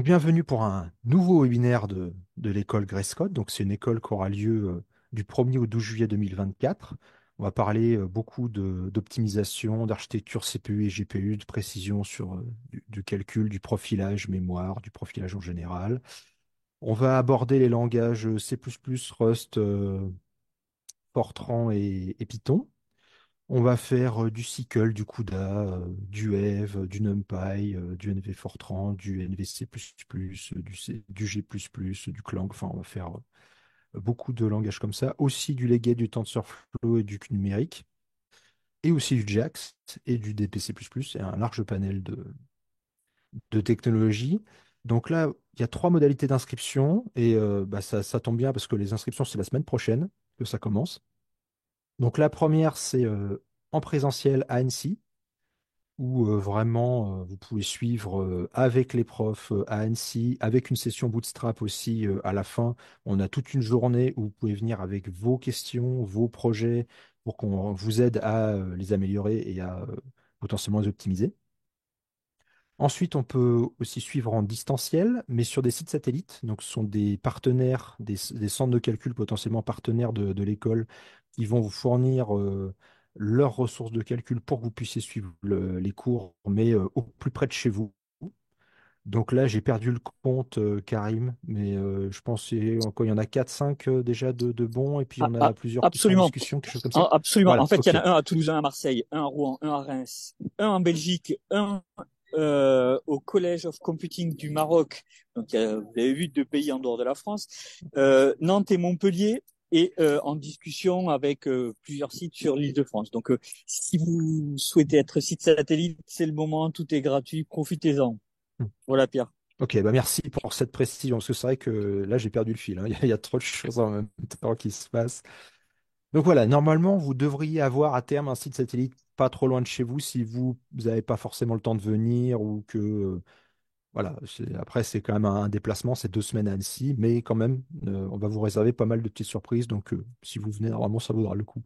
Donc, bienvenue pour un nouveau webinaire de l'école Grace Code. Donc, c'est une école qui aura lieu du 1er au 12 juillet 2024. On va parler beaucoup d'optimisation, d'architecture CPU et GPU, de précision sur du calcul, du profilage mémoire, du profilage en général. On va aborder les langages C++, Rust, Fortran et Python. On va faire du SQL, du CUDA, du Eve, du NumPy, du NV Fortran, du NVC++, du G++, du Clang. Enfin, on va faire beaucoup de langages comme ça. Aussi du Legged, du TensorFlow et du numérique. Et aussi du JAX et du DPC++, et un large panel de technologies. Donc là, il y a trois modalités d'inscription. Et ça tombe bien parce que les inscriptions, c'est la semaine prochaine que ça commence. Donc la première, c'est en présentiel à Annecy, où vraiment vous pouvez suivre avec les profs à Annecy, avec une session Bootstrap aussi à la fin. On a toute une journée où vous pouvez venir avec vos questions, vos projets, pour qu'on vous aide à les améliorer et à potentiellement les optimiser. Ensuite, on peut aussi suivre en distanciel, mais sur des sites satellites. Donc, ce sont des partenaires, des centres de calcul potentiellement partenaires de l'école qui vont vous fournir leurs ressources de calcul pour que vous puissiez suivre les cours, mais au plus près de chez vous. Donc là, j'ai perdu le compte, Karim, mais je pense qu'il y en a quatre, 5 déjà de bons, et puis il y Ah, en ah, a plusieurs qui sont en absolument. discussion, quelque chose comme ça. Ah, absolument. En Voilà, fait, il y ok. en a un à Toulouse, un à Marseille, un à Rouen, un à Reims, un en Belgique, un au College of Computing du Maroc. Donc, vous avez vu deux pays en dehors de la France. Nantes et Montpellier et en discussion avec plusieurs sites sur l'Île-de-France. Donc, si vous souhaitez être site satellite, c'est le moment, tout est gratuit, profitez-en. Voilà, Pierre. Ok, bah merci pour cette précision, parce que c'est vrai que là j'ai perdu le fil, hein. Il y a trop de choses en même temps qui se passent. Donc voilà, normalement vous devriez avoir à terme un site satellite pas trop loin de chez vous si vous n'avez pas forcément le temps de venir ou que voilà, après c'est quand même un déplacement, c'est 2 semaines à Annecy, mais quand même on va vous réserver pas mal de petites surprises, donc si vous venez normalement ça vaudra le coup.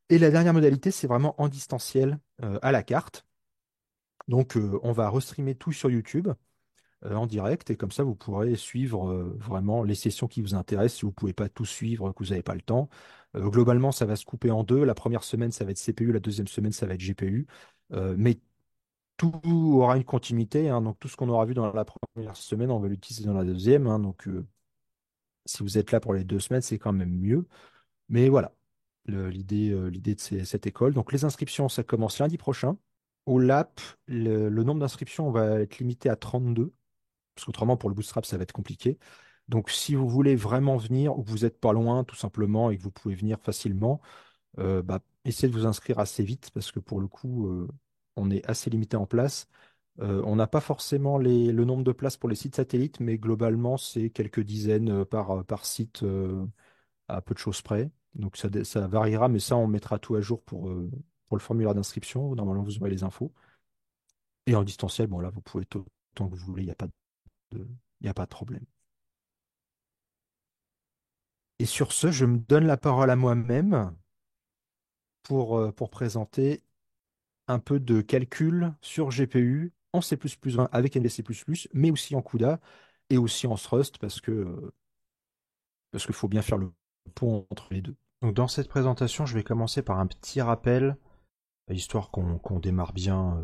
Et la dernière modalité c'est vraiment en distanciel à la carte. Donc on va restreamer tout sur YouTube en direct et comme ça vous pourrez suivre vraiment les sessions qui vous intéressent si vous ne pouvez pas tout suivre, que vous n'avez pas le temps. Globalement, ça va se couper en deux. La première semaine, ça va être CPU, la deuxième semaine, ça va être GPU. Mais tout aura une continuité, hein. Donc tout ce qu'on aura vu dans la première semaine, on va l'utiliser dans la deuxième, hein. Donc si vous êtes là pour les 2 semaines, c'est quand même mieux. Mais voilà, l'idée de cette école. Donc les inscriptions, ça commence lundi prochain. Au LAP, le nombre d'inscriptions va être limité à 32 parce qu'autrement, pour le bootstrap, ça va être compliqué. Donc, si vous voulez vraiment venir ou que vous n'êtes pas loin, tout simplement, et que vous pouvez venir facilement, essayez de vous inscrire assez vite parce que pour le coup, on est assez limité en place. On n'a pas forcément le nombre de places pour les sites satellites, mais globalement, c'est quelques dizaines par site à peu de choses près. Donc, ça variera, mais ça, on mettra tout à jour pour le formulaire d'inscription. Normalement, vous aurez les infos. Et en distanciel, bon, là, vous pouvez autant que vous voulez, de, il n'y a pas de problème. Et sur ce, je me donne la parole à moi-même pour présenter un peu de calcul sur GPU en C++20 avec NVC++, mais aussi en CUDA et aussi en Thrust parce qu'il faut bien faire le pont entre les deux. Donc dans cette présentation, je vais commencer par un petit rappel, histoire qu'on démarre bien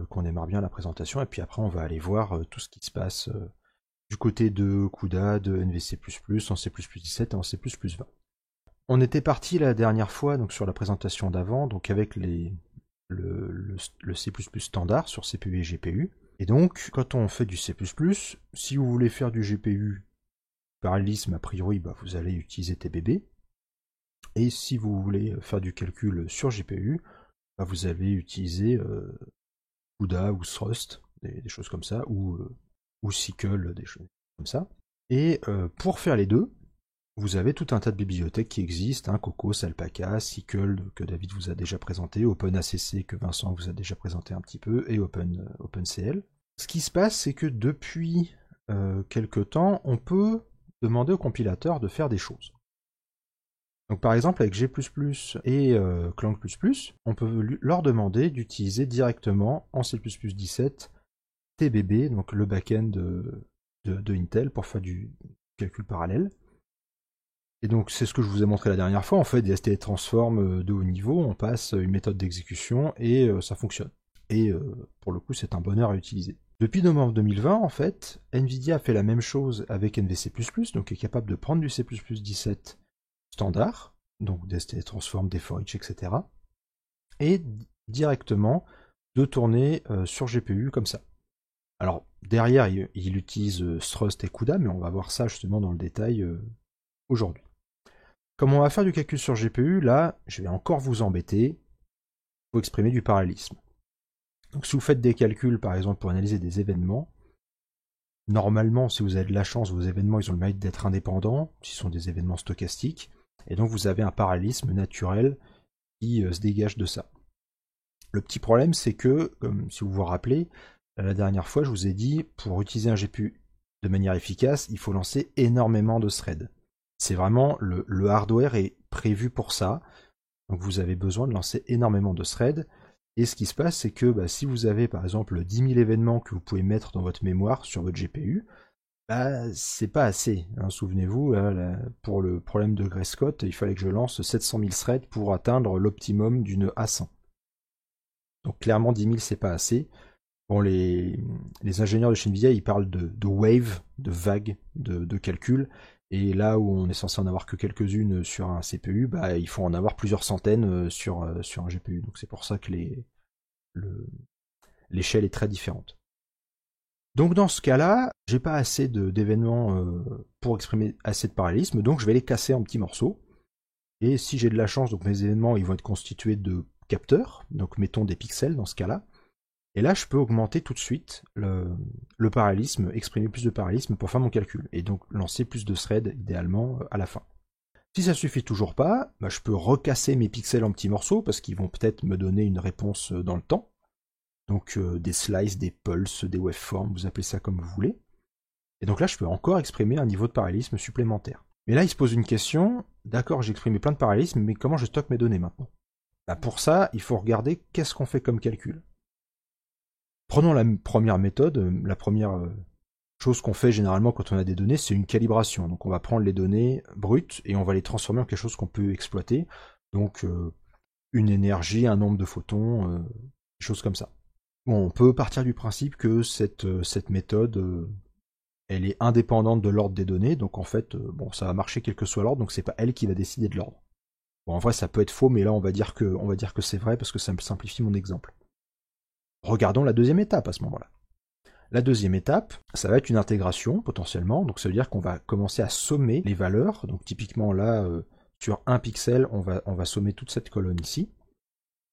la présentation, et puis après on va aller voir tout ce qui se passe du côté de CUDA, de NVC++, en C++17 et en C++20. On était parti la dernière fois donc sur la présentation d'avant, donc avec le C++ standard sur CPU et GPU. Et donc, quand on fait du C++, si vous voulez faire du GPU parallélisme, a priori, vous allez utiliser TBB. Et si vous voulez faire du calcul sur GPU, vous allez utiliser CUDA ou Thrust, des choses comme ça, ou SYCL, des choses comme ça. Et pour faire les deux, vous avez tout un tas de bibliothèques qui existent, hein, Cocos, Alpaca, SYCL que David vous a déjà présenté, OpenACC que Vincent vous a déjà présenté un petit peu, et OpenCL. Ce qui se passe, c'est que depuis quelque temps, on peut demander au compilateur de faire des choses. Donc par exemple avec G++ et Clang++, on peut leur demander d'utiliser directement en C++17 TBB, donc le backend de Intel pour faire du calcul parallèle. Et donc c'est ce que je vous ai montré la dernière fois, en fait des STL Transform de haut niveau, on passe une méthode d'exécution et ça fonctionne. Et pour le coup c'est un bonheur à utiliser. Depuis novembre 2020 en fait, Nvidia a fait la même chose avec NVC++, donc est capable de prendre du C++17 standard, donc des STL Transform, des for each, etc. et directement de tourner sur GPU comme ça. Alors derrière il utilise Thrust et CUDA, mais on va voir ça justement dans le détail aujourd'hui. Comme on va faire du calcul sur GPU, là, je vais encore vous embêter. Il faut exprimer du parallélisme. Donc si vous faites des calculs, par exemple, pour analyser des événements, normalement, si vous avez de la chance, vos événements, ils ont le mérite d'être indépendants, s'ils sont des événements stochastiques, et donc vous avez un parallélisme naturel qui se dégage de ça. Le petit problème, c'est que, comme si vous vous rappelez, la dernière fois, je vous ai dit, pour utiliser un GPU de manière efficace, il faut lancer énormément de threads. C'est vraiment, le hardware est prévu pour ça, donc vous avez besoin de lancer énormément de threads, et ce qui se passe, c'est que si vous avez par exemple 10 000 événements que vous pouvez mettre dans votre mémoire sur votre GPU, c'est pas assez. Hein. Souvenez-vous, pour le problème de Gray-Scott, il fallait que je lance 700 000 threads pour atteindre l'optimum d'une A100. Donc clairement 10 000 c'est pas assez. Bon, les ingénieurs de chez Nvidia, ils parlent de wave, de vague de calcul, et là où on est censé en avoir que quelques-unes sur un CPU, il faut en avoir plusieurs centaines sur un GPU. Donc c'est pour ça que l'échelle est très différente. Donc dans ce cas-là, j'ai pas assez d'événements pour exprimer assez de parallélisme, donc je vais les casser en petits morceaux. Et si j'ai de la chance, donc mes événements ils vont être constitués de capteurs, donc mettons des pixels dans ce cas-là. Et là, je peux augmenter tout de suite le parallélisme, exprimer plus de parallélisme pour faire mon calcul, et donc lancer plus de threads idéalement à la fin. Si ça suffit toujours pas, je peux recasser mes pixels en petits morceaux, parce qu'ils vont peut-être me donner une réponse dans le temps. Donc des slices, des pulses, des waveforms, vous appelez ça comme vous voulez. Et donc là, je peux encore exprimer un niveau de parallélisme supplémentaire. Mais là, il se pose une question, d'accord, j'ai exprimé plein de parallélisme, mais comment je stocke mes données maintenant? Pour ça, il faut regarder qu'est-ce qu'on fait comme calcul. Prenons la première méthode, la première chose qu'on fait généralement quand on a des données, c'est une calibration. Donc on va prendre les données brutes et on va les transformer en quelque chose qu'on peut exploiter. Donc une énergie, un nombre de photons, des choses comme ça. Bon, on peut partir du principe que cette méthode, elle est indépendante de l'ordre des données, donc en fait, ça va marcher quel que soit l'ordre, donc c'est pas elle qui va décider de l'ordre. Bon, en vrai, ça peut être faux, mais là, on va dire que c'est vrai parce que ça me simplifie mon exemple. Regardons la deuxième étape à ce moment-là. La deuxième étape, ça va être une intégration potentiellement, donc ça veut dire qu'on va commencer à sommer les valeurs, donc typiquement là, sur un pixel, on va sommer toute cette colonne ici,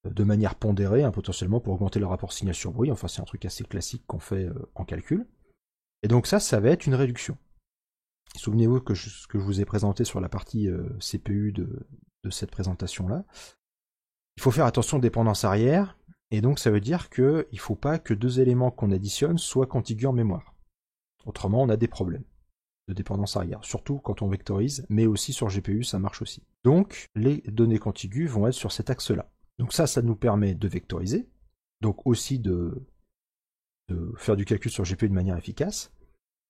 de manière pondérée, potentiellement pour augmenter le rapport signal-sur-bruit, enfin c'est un truc assez classique qu'on fait en calcul. Et donc ça va être une réduction. Souvenez-vous que ce que je vous ai présenté sur la partie CPU de cette présentation-là. Il faut faire attention aux dépendances arrière, et donc ça veut dire qu'il ne faut pas que deux éléments qu'on additionne soient contigus en mémoire. Autrement, on a des problèmes de dépendance arrière, surtout quand on vectorise, mais aussi sur GPU, ça marche aussi. Donc, les données contiguës vont être sur cet axe-là. Donc ça nous permet de vectoriser, donc aussi de faire du calcul sur GPU de manière efficace,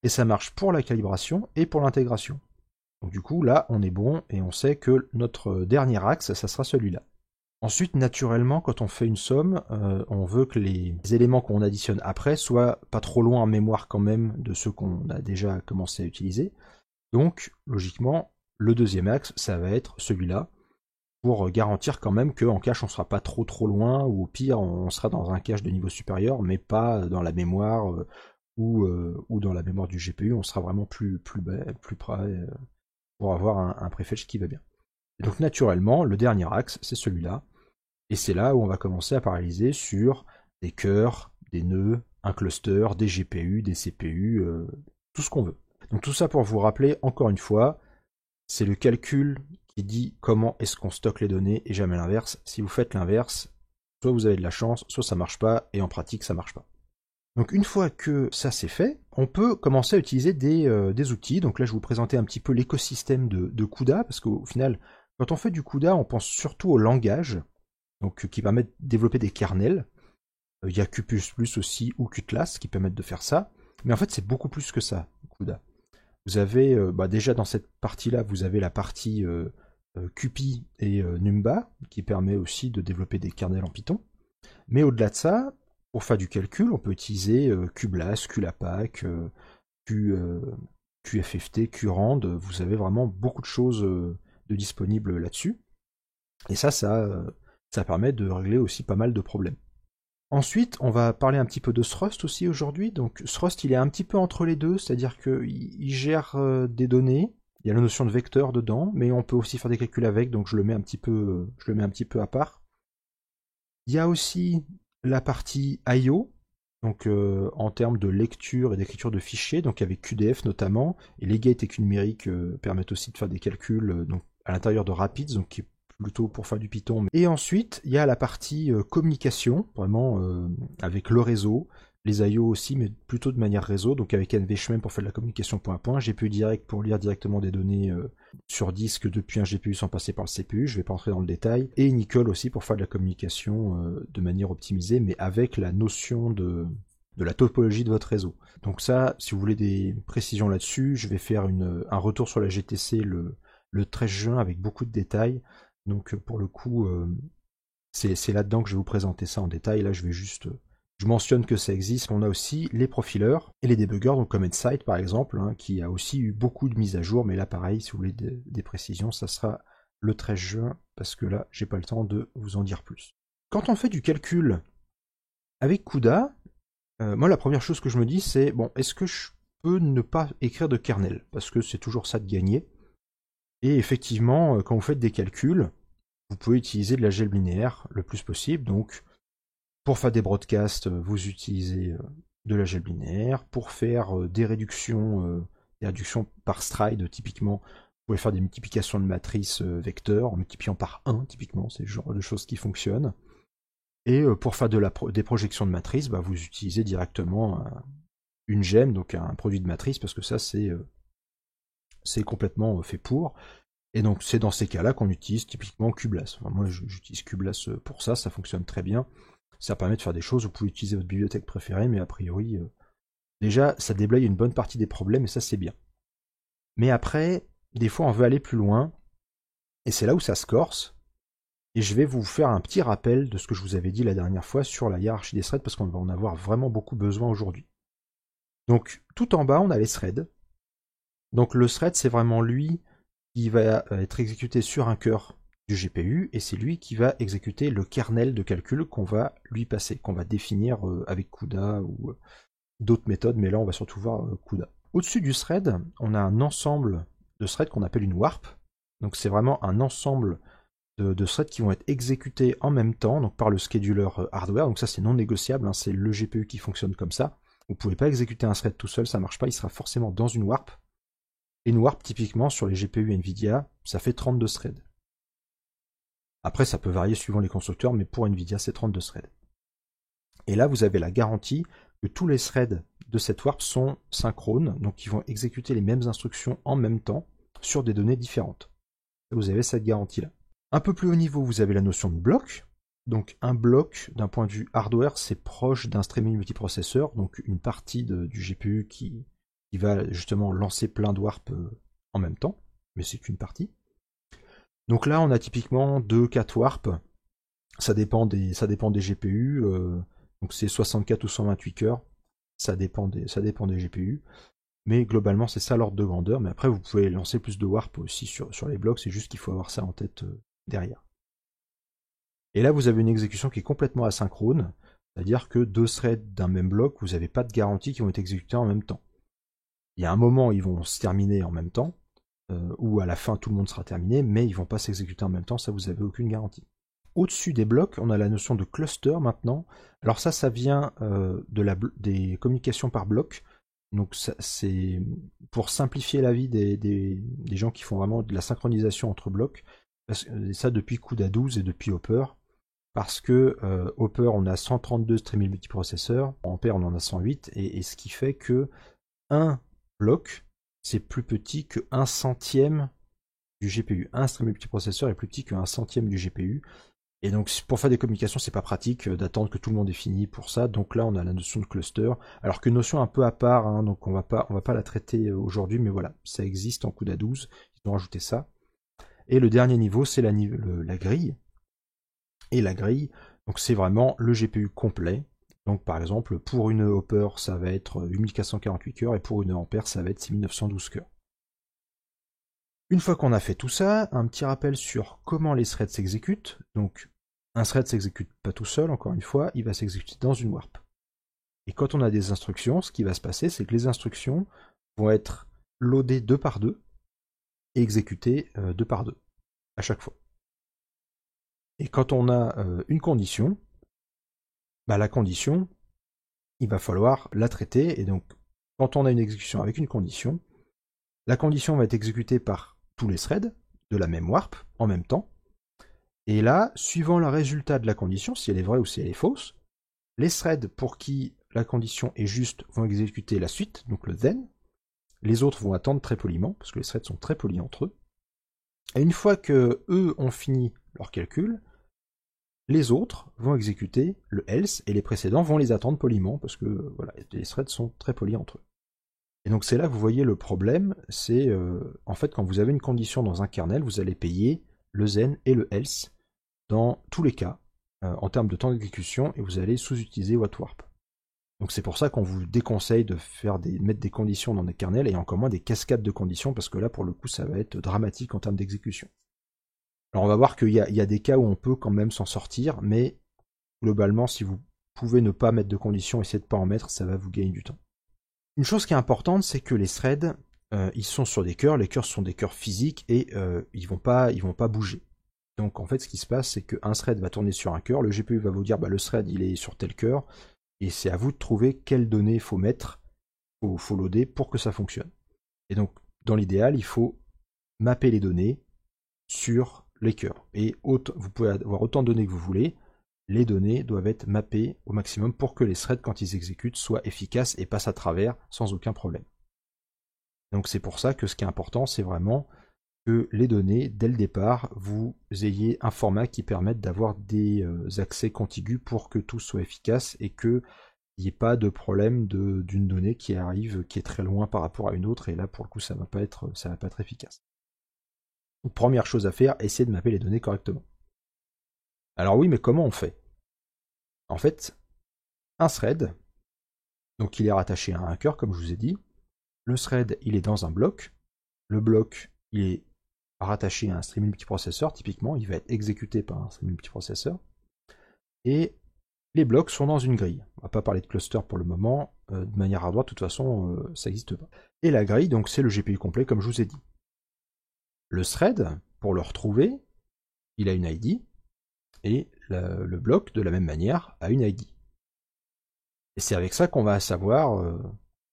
et ça marche pour la calibration et pour l'intégration. Donc du coup, là, on est bon, et on sait que notre dernier axe, ça sera celui-là. Ensuite, naturellement, quand on fait une somme, on veut que les éléments qu'on additionne après soient pas trop loin en mémoire quand même de ceux qu'on a déjà commencé à utiliser. Donc, logiquement, le deuxième axe, ça va être celui-là, pour garantir quand même qu'en cache, on ne sera pas trop loin, ou au pire, on sera dans un cache de niveau supérieur, mais pas dans la mémoire ou dans la mémoire du GPU, on sera vraiment plus près pour avoir un prefetch qui va bien. Et donc naturellement, le dernier axe, c'est celui-là. Et c'est là où on va commencer à paralléliser sur des cœurs, des nœuds, un cluster, des GPU, des CPU, tout ce qu'on veut. Donc tout ça pour vous rappeler, encore une fois, c'est le calcul qui dit comment est-ce qu'on stocke les données et jamais l'inverse. Si vous faites l'inverse, soit vous avez de la chance, soit ça marche pas, et en pratique ça marche pas. Donc une fois que ça c'est fait, on peut commencer à utiliser des outils. Donc là je vais vous présenter un petit peu l'écosystème de CUDA, parce qu'au final, quand on fait du CUDA, on pense surtout au langage, donc qui permet de développer des kernels. Il y a Q++ aussi ou Qtlas qui permettent de faire ça. Mais en fait, c'est beaucoup plus que ça, CUDA. Vous avez, déjà dans cette partie-là, vous avez la partie CuPy et Numba, qui permet aussi de développer des kernels en Python. Mais au-delà de ça, pour faire du calcul, on peut utiliser QBLAS, QLAPACK, QFFT, QRAND. Vous avez vraiment beaucoup de choses de disponibles là-dessus. Et ça permet de régler aussi pas mal de problèmes. Ensuite, on va parler un petit peu de Thrust aussi aujourd'hui. Donc Thrust, il est un petit peu entre les deux, c'est-à-dire qu'il gère des données. Il y a la notion de vecteur dedans, mais on peut aussi faire des calculs avec, donc je le mets un petit peu à part. Il y a aussi la partie I/O, donc en termes de lecture et d'écriture de fichiers, donc avec QDF notamment, et les gates et QNumérique permettent aussi de faire des calculs donc à l'intérieur de Rapids, donc qui est plutôt pour faire du Python. Et ensuite, il y a la partie communication, vraiment avec le réseau, les I/O aussi, mais plutôt de manière réseau, donc avec NVChem pour faire de la communication point à point, GPU direct pour lire directement des données sur disque depuis un GPU sans passer par le CPU, je ne vais pas entrer dans le détail, et Nickel aussi pour faire de la communication de manière optimisée, mais avec la notion de la topologie de votre réseau. Donc ça, si vous voulez des précisions là-dessus, je vais faire un retour sur la GTC le 13 juin avec beaucoup de détails. Donc pour le coup, c'est là-dedans que je vais vous présenter ça en détail. Là, je mentionne que ça existe. On a aussi les profileurs et les débuggers, donc comme Insight par exemple, hein, qui a aussi eu beaucoup de mises à jour. Mais là, pareil, si vous voulez des précisions, ça sera le 13 juin, parce que là, j'ai pas le temps de vous en dire plus. Quand on fait du calcul avec CUDA, moi, la première chose que je me dis, c'est, bon, est-ce que je peux ne pas écrire de kernel? Parce que c'est toujours ça de gagner. Et effectivement, quand vous faites des calculs, vous pouvez utiliser de la gel linéaire le plus possible. Donc, pour faire des broadcasts, vous utilisez de la gel linéaire. Pour faire des réductions par stride, typiquement, vous pouvez faire des multiplications de matrices vecteurs en multipliant par 1, typiquement. C'est le genre de choses qui fonctionnent. Et pour faire des projections de matrices, vous utilisez directement une gemme, donc un produit de matrice, parce que ça, c'est complètement fait pour. Et donc c'est dans ces cas-là qu'on utilise typiquement QBLAS. Enfin, moi j'utilise QBLAS pour ça fonctionne très bien. Ça permet de faire des choses, vous pouvez utiliser votre bibliothèque préférée, mais a priori, déjà ça déblaye une bonne partie des problèmes et ça c'est bien. Mais après, des fois on veut aller plus loin, et c'est là où ça se corse, et je vais vous faire un petit rappel de ce que je vous avais dit la dernière fois sur la hiérarchie des threads, parce qu'on va en avoir vraiment beaucoup besoin aujourd'hui. Donc tout en bas on a les threads. Donc le thread c'est vraiment lui qui va être exécuté sur un cœur du GPU, et c'est lui qui va exécuter le kernel de calcul qu'on va lui passer, qu'on va définir avec CUDA ou d'autres méthodes, mais là on va surtout voir CUDA. Au-dessus du thread, on a un ensemble de threads qu'on appelle une warp. Donc c'est vraiment un ensemble de threads qui vont être exécutés en même temps, donc par le scheduler hardware. Donc ça c'est non négociable, hein, c'est le GPU qui fonctionne comme ça. Vous ne pouvez pas exécuter un thread tout seul, ça ne marche pas, il sera forcément dans une warp. Et une warp, typiquement, sur les GPU NVIDIA, ça fait 32 threads. Après, ça peut varier suivant les constructeurs, mais pour NVIDIA, c'est 32 threads. Et là, vous avez la garantie que tous les threads de cette warp sont synchrones, donc ils vont exécuter les mêmes instructions en même temps sur des données différentes. Vous avez cette garantie-là. Un peu plus haut niveau, vous avez la notion de bloc. Donc un bloc, d'un point de vue hardware, c'est proche d'un streaming multiprocesseur, donc une partie du GPU qui va justement lancer plein de warp en même temps, mais c'est qu'une partie. Donc là, on a typiquement 2-4 warp, ça dépend des GPU, donc c'est 64 ou 128 cœurs, ça dépend des GPU, mais globalement c'est ça l'ordre de grandeur, mais après vous pouvez lancer plus de warp aussi sur les blocs, c'est juste qu'il faut avoir ça en tête derrière. Et là vous avez une exécution qui est complètement asynchrone, c'est-à-dire que 2 threads d'un même bloc, vous n'avez pas de garantie qu'ils vont être exécutés en même temps. Il y a un moment, ils vont se terminer en même temps, ou à la fin, tout le monde sera terminé, mais ils vont pas s'exécuter en même temps, ça, vous n'avez aucune garantie. Au-dessus des blocs, on a la notion de cluster maintenant. Alors ça vient des communications par bloc. Donc c'est pour simplifier la vie des gens qui font vraiment de la synchronisation entre blocs. Et ça depuis CUDA 12 et depuis Hopper. Parce que Hopper, on a 132 streaming multiprocesseurs, en Ampère, on en a 108, et ce qui fait que un bloc, c'est plus petit que 1/100 du GPU. Un stream multiprocesseur est plus petit que 1/100 du GPU. Et donc pour faire des communications, c'est pas pratique d'attendre que tout le monde ait fini pour ça. Donc là, on a la notion de cluster, alors qu'une notion un peu à part, hein, donc on va pas la traiter aujourd'hui, mais voilà, ça existe en CUDA 12. Ils ont rajouté ça. Et le dernier niveau, c'est la grille. Et la grille, donc c'est vraiment le GPU complet. Donc par exemple, pour une Hopper, ça va être 8448 cœurs, et pour une Ampère, ça va être 6912 cœurs. Une fois qu'on a fait tout ça, un petit rappel sur comment les threads s'exécutent. Donc un thread s'exécute pas tout seul, encore une fois, il va s'exécuter dans une warp. Et quand on a des instructions, ce qui va se passer, c'est que les instructions vont être loadées deux par deux et exécutées deux par deux à chaque fois. Et quand on a une condition, bah, la condition, il va falloir la traiter. Et donc, quand on a une exécution avec une condition, la condition va être exécutée par tous les threads de la même warp en même temps. Et là, suivant le résultat de la condition, si elle est vraie ou si elle est fausse, les threads pour qui la condition est juste vont exécuter la suite, donc le then. Les autres vont attendre très poliment, parce que les threads sont très polis entre eux. Et une fois que eux ont fini leur calcul, les autres vont exécuter le else, et les précédents vont les attendre poliment, parce que voilà, les threads sont très polis entre eux. Et donc c'est là que vous voyez le problème, c'est en fait quand vous avez une condition dans un kernel, vous allez payer le then et le else dans tous les cas, en termes de temps d'exécution, et vous allez sous-utiliser WhatWarp. Donc c'est pour ça qu'on vous déconseille de mettre des conditions dans des kernels, et encore moins des cascades de conditions, parce que là pour le coup ça va être dramatique en termes d'exécution. Alors on va voir qu'il y a des cas où on peut quand même s'en sortir, mais globalement si vous pouvez ne pas mettre de conditions, essayez de ne pas en mettre, ça va vous gagner du temps. Une chose qui est importante, c'est que les threads, ils sont sur des cœurs, les cœurs sont des cœurs physiques, et ils vont pas bouger. Donc en fait ce qui se passe, c'est qu'un thread va tourner sur un cœur, le GPU va vous dire bah, le thread il est sur tel cœur, et c'est à vous de trouver quelles données il faut mettre, faut loader pour que ça fonctionne. Et donc dans l'idéal, il faut mapper les données sur les cœurs. Et vous pouvez avoir autant de données que vous voulez, les données doivent être mappées au maximum pour que les threads, quand ils exécutent, soient efficaces et passent à travers sans aucun problème. Donc c'est pour ça que ce qui est important, c'est vraiment que les données, dès le départ, vous ayez un format qui permette d'avoir des accès contigus pour que tout soit efficace et qu'il n'y ait pas de problème d'une donnée qui arrive, qui est très loin par rapport à une autre, et là pour le coup ça va pas être efficace. Donc, première chose à faire, essayez de mapper les données correctement. Alors oui, mais comment on fait? En fait, un thread, donc il est rattaché à un cœur comme je vous ai dit, le thread il est dans un bloc, le bloc il est rattaché à un stream multiprocesseur, typiquement il va être exécuté par un stream multiprocesseur, et les blocs sont dans une grille. On va pas parler de cluster pour le moment, de manière hardware, de toute façon ça n'existe pas. Et la grille, donc c'est le GPU complet comme je vous ai dit. Le thread, pour le retrouver, il a une ID, et le bloc, de la même manière, a une ID. Et c'est avec ça qu'on va savoir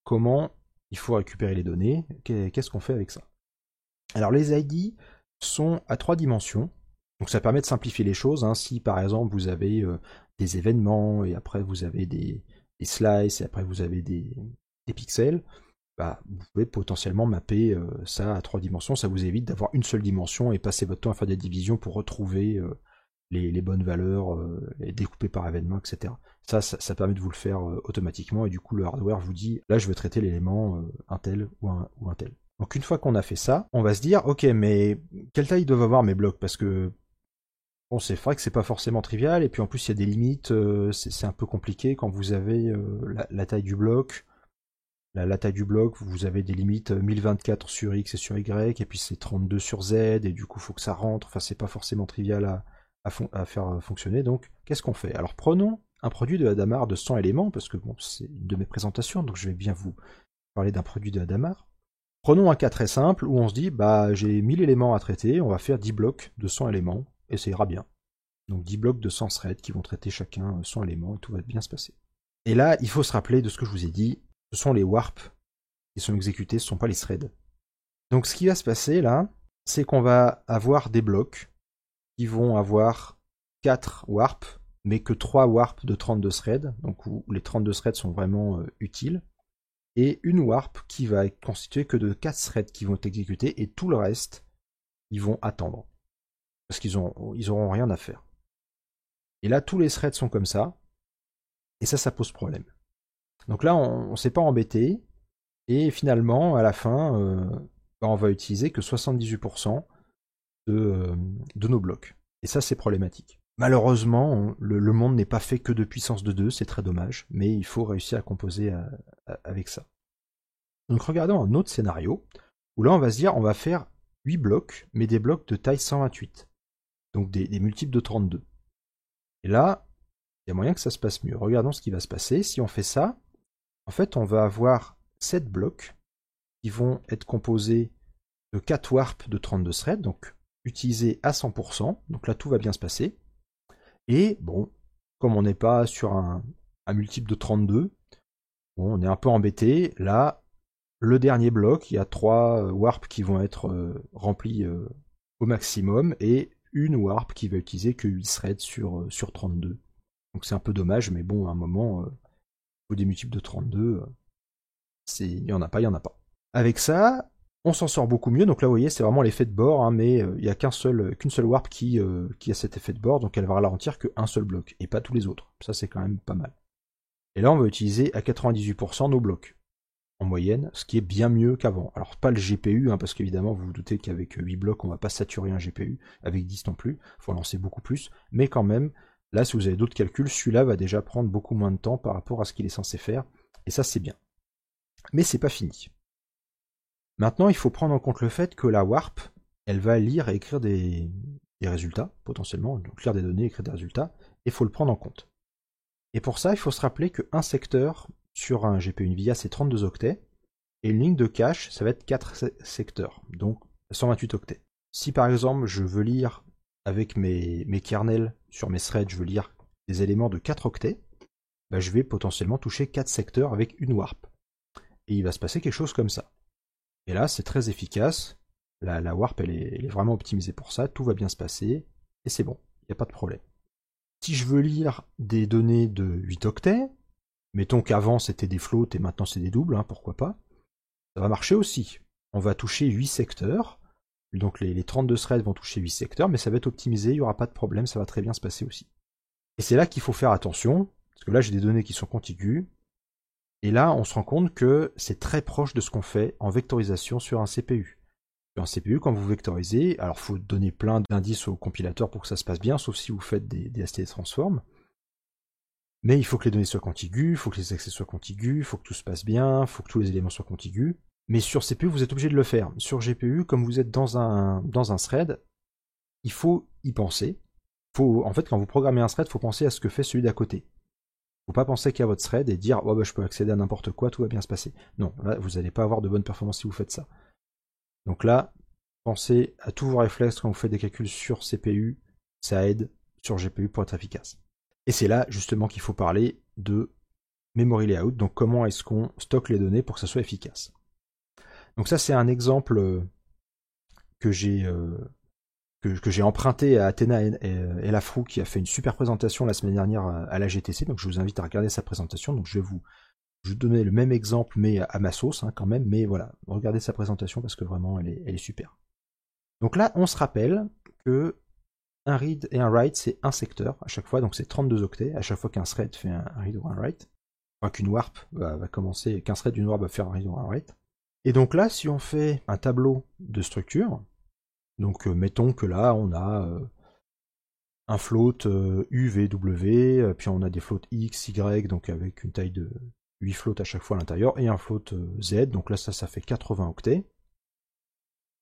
comment il faut récupérer les données, qu'est-ce qu'on fait avec ça. Alors les ID sont à 3 dimensions, donc ça permet de simplifier les choses. Hein. Si par exemple vous avez des événements, et après vous avez des slices, et après vous avez des pixels, bah, vous pouvez potentiellement mapper ça à 3 dimensions, ça vous évite d'avoir une seule dimension et passer votre temps à faire des divisions pour retrouver les bonnes valeurs, les découper par événement, etc. Ça permet de vous le faire automatiquement, et du coup le hardware vous dit là je veux traiter l'élément un tel ou un tel. Donc une fois qu'on a fait ça, on va se dire ok, mais quelle taille doivent avoir mes blocs, parce que bon, c'est vrai que c'est pas forcément trivial, et puis en plus il y a des limites, c'est un peu compliqué quand vous avez la taille du bloc. La taille du bloc, vous avez des limites 1024 sur X et sur Y, et puis c'est 32 sur Z, et du coup il faut que ça rentre, enfin c'est pas forcément trivial à faire fonctionner. Donc qu'est-ce qu'on fait? Alors prenons un produit de Hadamard de 100 éléments, parce que bon, c'est une de mes présentations, donc je vais bien vous parler d'un produit de Hadamard. Prenons un cas très simple où on se dit bah j'ai 1000 éléments à traiter, on va faire 10 blocs de 100 éléments, et ça ira bien. Donc 10 blocs de 100 threads qui vont traiter chacun 100 éléments, et tout va bien se passer. Et là, il faut se rappeler de ce que je vous ai dit, ce sont les warps qui sont exécutés, ce ne sont pas les threads. Donc ce qui va se passer là, c'est qu'on va avoir des blocs qui vont avoir 4 warps, mais que 3 warps de 32 threads, donc où les 32 threads sont vraiment utiles, et une warp qui va être constituée que de 4 threads qui vont être exécutés, et tout le reste, ils vont attendre. Parce qu'ils auront rien à faire. Et là, tous les threads sont comme ça, et ça pose problème. Donc là, on ne s'est pas embêté, et finalement, à la fin, on va utiliser que 78% de nos blocs. Et ça, c'est problématique. Malheureusement, le monde n'est pas fait que de puissance de 2, c'est très dommage, mais il faut réussir à composer avec ça. Donc regardons un autre scénario, où là on va se dire on va faire 8 blocs, mais des blocs de taille 128. Donc des multiples de 32. Et là, il y a moyen que ça se passe mieux. Regardons ce qui va se passer. Si on fait ça, en fait on va avoir 7 blocs qui vont être composés de 4 warps de 32 threads, donc utilisés à 100%. Donc là tout va bien se passer. Et bon, comme on n'est pas sur un multiple de 32, bon, on est un peu embêté. Là, le dernier bloc, il y a 3 warps qui vont être remplis au maximum et une warp qui va utiliser que 8 threads sur 32. Donc c'est un peu dommage, mais bon, à un moment, il faut des multiples de 32, il n'y en a pas, il n'y en a pas. Avec ça, on s'en sort beaucoup mieux. Donc là, vous voyez, c'est vraiment l'effet de bord, hein, mais il n'y a qu'une seule warp qui a cet effet de bord, donc elle va ralentir qu'un seul bloc, et pas tous les autres. Ça, c'est quand même pas mal. Et là, on va utiliser à 98% nos blocs, en moyenne, ce qui est bien mieux qu'avant. Alors, pas le GPU, hein, parce qu'évidemment, vous vous doutez qu'avec 8 blocs, on va pas saturer un GPU, avec 10 non plus, il faut en lancer beaucoup plus, mais quand même, là, si vous avez d'autres calculs, celui-là va déjà prendre beaucoup moins de temps par rapport à ce qu'il est censé faire, et ça, c'est bien. Mais c'est pas fini. Maintenant, il faut prendre en compte le fait que la warp, elle va lire et écrire des résultats, potentiellement, donc lire des données, écrire des résultats, et il faut le prendre en compte. Et pour ça, il faut se rappeler qu'un secteur sur un GPU NVIDIA, c'est 32 octets, et une ligne de cache, ça va être 4 secteurs, donc 128 octets. Si par exemple, je veux lire avec mes kernels sur mes threads, je veux lire des éléments de 4 octets, bah, je vais potentiellement toucher 4 secteurs avec une warp. Et il va se passer quelque chose comme ça. Et là, c'est très efficace. La warp, elle est vraiment optimisée pour ça. Tout va bien se passer. Et c'est bon. Il n'y a pas de problème. Si je veux lire des données de 8 octets, mettons qu'avant c'était des floats et maintenant c'est des doubles, hein, pourquoi pas, ça va marcher aussi. On va toucher 8 secteurs. Donc les 32 threads vont toucher 8 secteurs, mais ça va être optimisé, il n'y aura pas de problème, ça va très bien se passer aussi. Et c'est là qu'il faut faire attention, parce que là j'ai des données qui sont contiguës, et là on se rend compte que c'est très proche de ce qu'on fait en vectorisation sur un CPU. Sur un CPU, quand vous vectorisez, alors il faut donner plein d'indices au compilateur pour que ça se passe bien, sauf si vous faites des STD transforms. Mais il faut que les données soient contiguës, il faut que les accès soient contigus, il faut que tout se passe bien, il faut que tous les éléments soient contigus. Mais sur CPU, vous êtes obligé de le faire. Sur GPU, comme vous êtes dans un thread, il faut y penser. En fait, quand vous programmez un thread, il faut penser à ce que fait celui d'à côté. Il ne faut pas penser qu'à votre thread et dire oh, bah, je peux accéder à n'importe quoi, tout va bien se passer. Non, là, vous n'allez pas avoir de bonne performance si vous faites ça. Donc là, pensez à tous vos réflexes quand vous faites des calculs sur CPU, ça aide sur GPU pour être efficace. Et c'est là justement qu'il faut parler de memory layout, donc comment est-ce qu'on stocke les données pour que ça soit efficace. Donc ça c'est un exemple que j'ai emprunté à Athéna et Lafrou qui a fait une super présentation la semaine dernière à la GTC, donc je vous invite à regarder sa présentation, donc je vais vous donner le même exemple mais à ma sauce hein, quand même, mais voilà, regardez sa présentation parce que vraiment elle est super. Donc là on se rappelle que un read et un write c'est un secteur à chaque fois, donc c'est 32 octets, à chaque fois qu'un thread fait un read ou un write, enfin qu'une warp va commencer, qu'un thread d'une warp va faire un read ou un write. Et donc là, si on fait un tableau de structure, donc mettons que là, on a un float UVW, puis on a des floats X, Y, donc avec une taille de 8 floats à chaque fois à l'intérieur, et un float Z, donc là, ça fait 80 octets.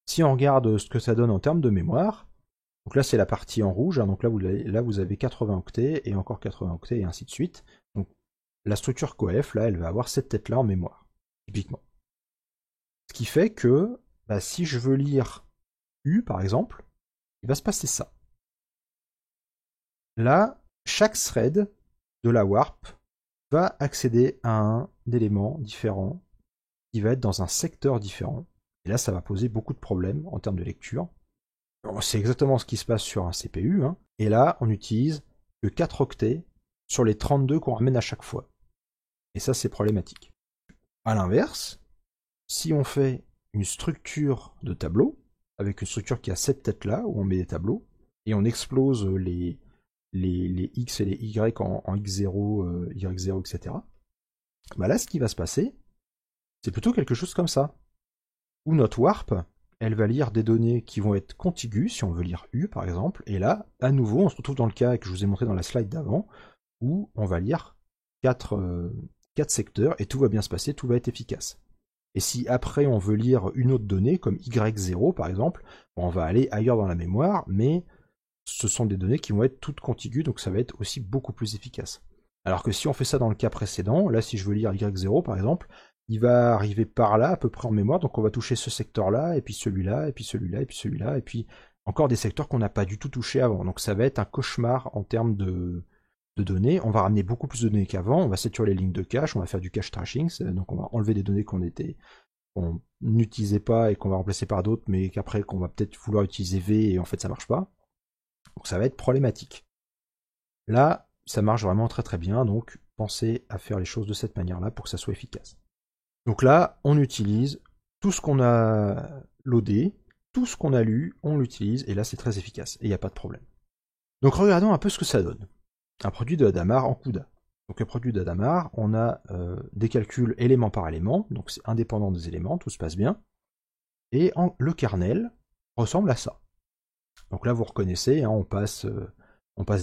Si on regarde ce que ça donne en termes de mémoire, donc là, c'est la partie en rouge, hein, donc là vous avez 80 octets, et encore 80 octets, et ainsi de suite. Donc la structure coef, là, elle va avoir cette tête-là en mémoire, typiquement. Ce qui fait que bah, si je veux lire U par exemple, il va se passer ça. Là, chaque thread de la warp va accéder à un élément différent qui va être dans un secteur différent. Et là, ça va poser beaucoup de problèmes en termes de lecture. C'est exactement ce qui se passe sur un CPU. Hein. Et là, on utilise que 4 octets sur les 32 qu'on ramène à chaque fois. Et ça, c'est problématique. A l'inverse, si on fait une structure de tableau, avec une structure qui a cette tête-là, où on met des tableaux, et on explose les les X et les Y en X0, Y0, etc. Bah là, ce qui va se passer, c'est plutôt quelque chose comme ça. Où notre warp, elle va lire des données qui vont être contiguës, si on veut lire U par exemple, et là, à nouveau, on se retrouve dans le cas que je vous ai montré dans la slide d'avant, où on va lire 4 secteurs, et tout va bien se passer, tout va être efficace. Et si après on veut lire une autre donnée, comme Y0 par exemple, on va aller ailleurs dans la mémoire, mais ce sont des données qui vont être toutes contiguës, donc ça va être aussi beaucoup plus efficace. Alors que si on fait ça dans le cas précédent, là si je veux lire Y0 par exemple, il va arriver par là à peu près en mémoire, donc on va toucher ce secteur-là, et puis celui-là, et puis celui-là, et puis celui-là, et puis encore des secteurs qu'on n'a pas du tout touchés avant. Donc ça va être un cauchemar en termes de données. On va ramener beaucoup plus de données qu'avant, on va saturer les lignes de cache, on va faire du cache trashing, donc on va enlever des données qu'on n'utilisait pas et qu'on va remplacer par d'autres, mais qu'après qu'on va peut-être vouloir utiliser V et en fait ça marche pas. Donc ça va être problématique. Là, ça marche vraiment très très bien, donc pensez à faire les choses de cette manière-là pour que ça soit efficace. Donc là, on utilise tout ce qu'on a loadé, tout ce qu'on a lu, on l'utilise, et là c'est très efficace, et il n'y a pas de problème. Donc regardons un peu ce que ça donne. Un produit de Hadamard en CUDA. Donc le produit d'Hadamard, on a des calculs élément par élément, donc c'est indépendant des éléments, tout se passe bien. Et le kernel ressemble à ça. Donc là vous reconnaissez, hein, on passe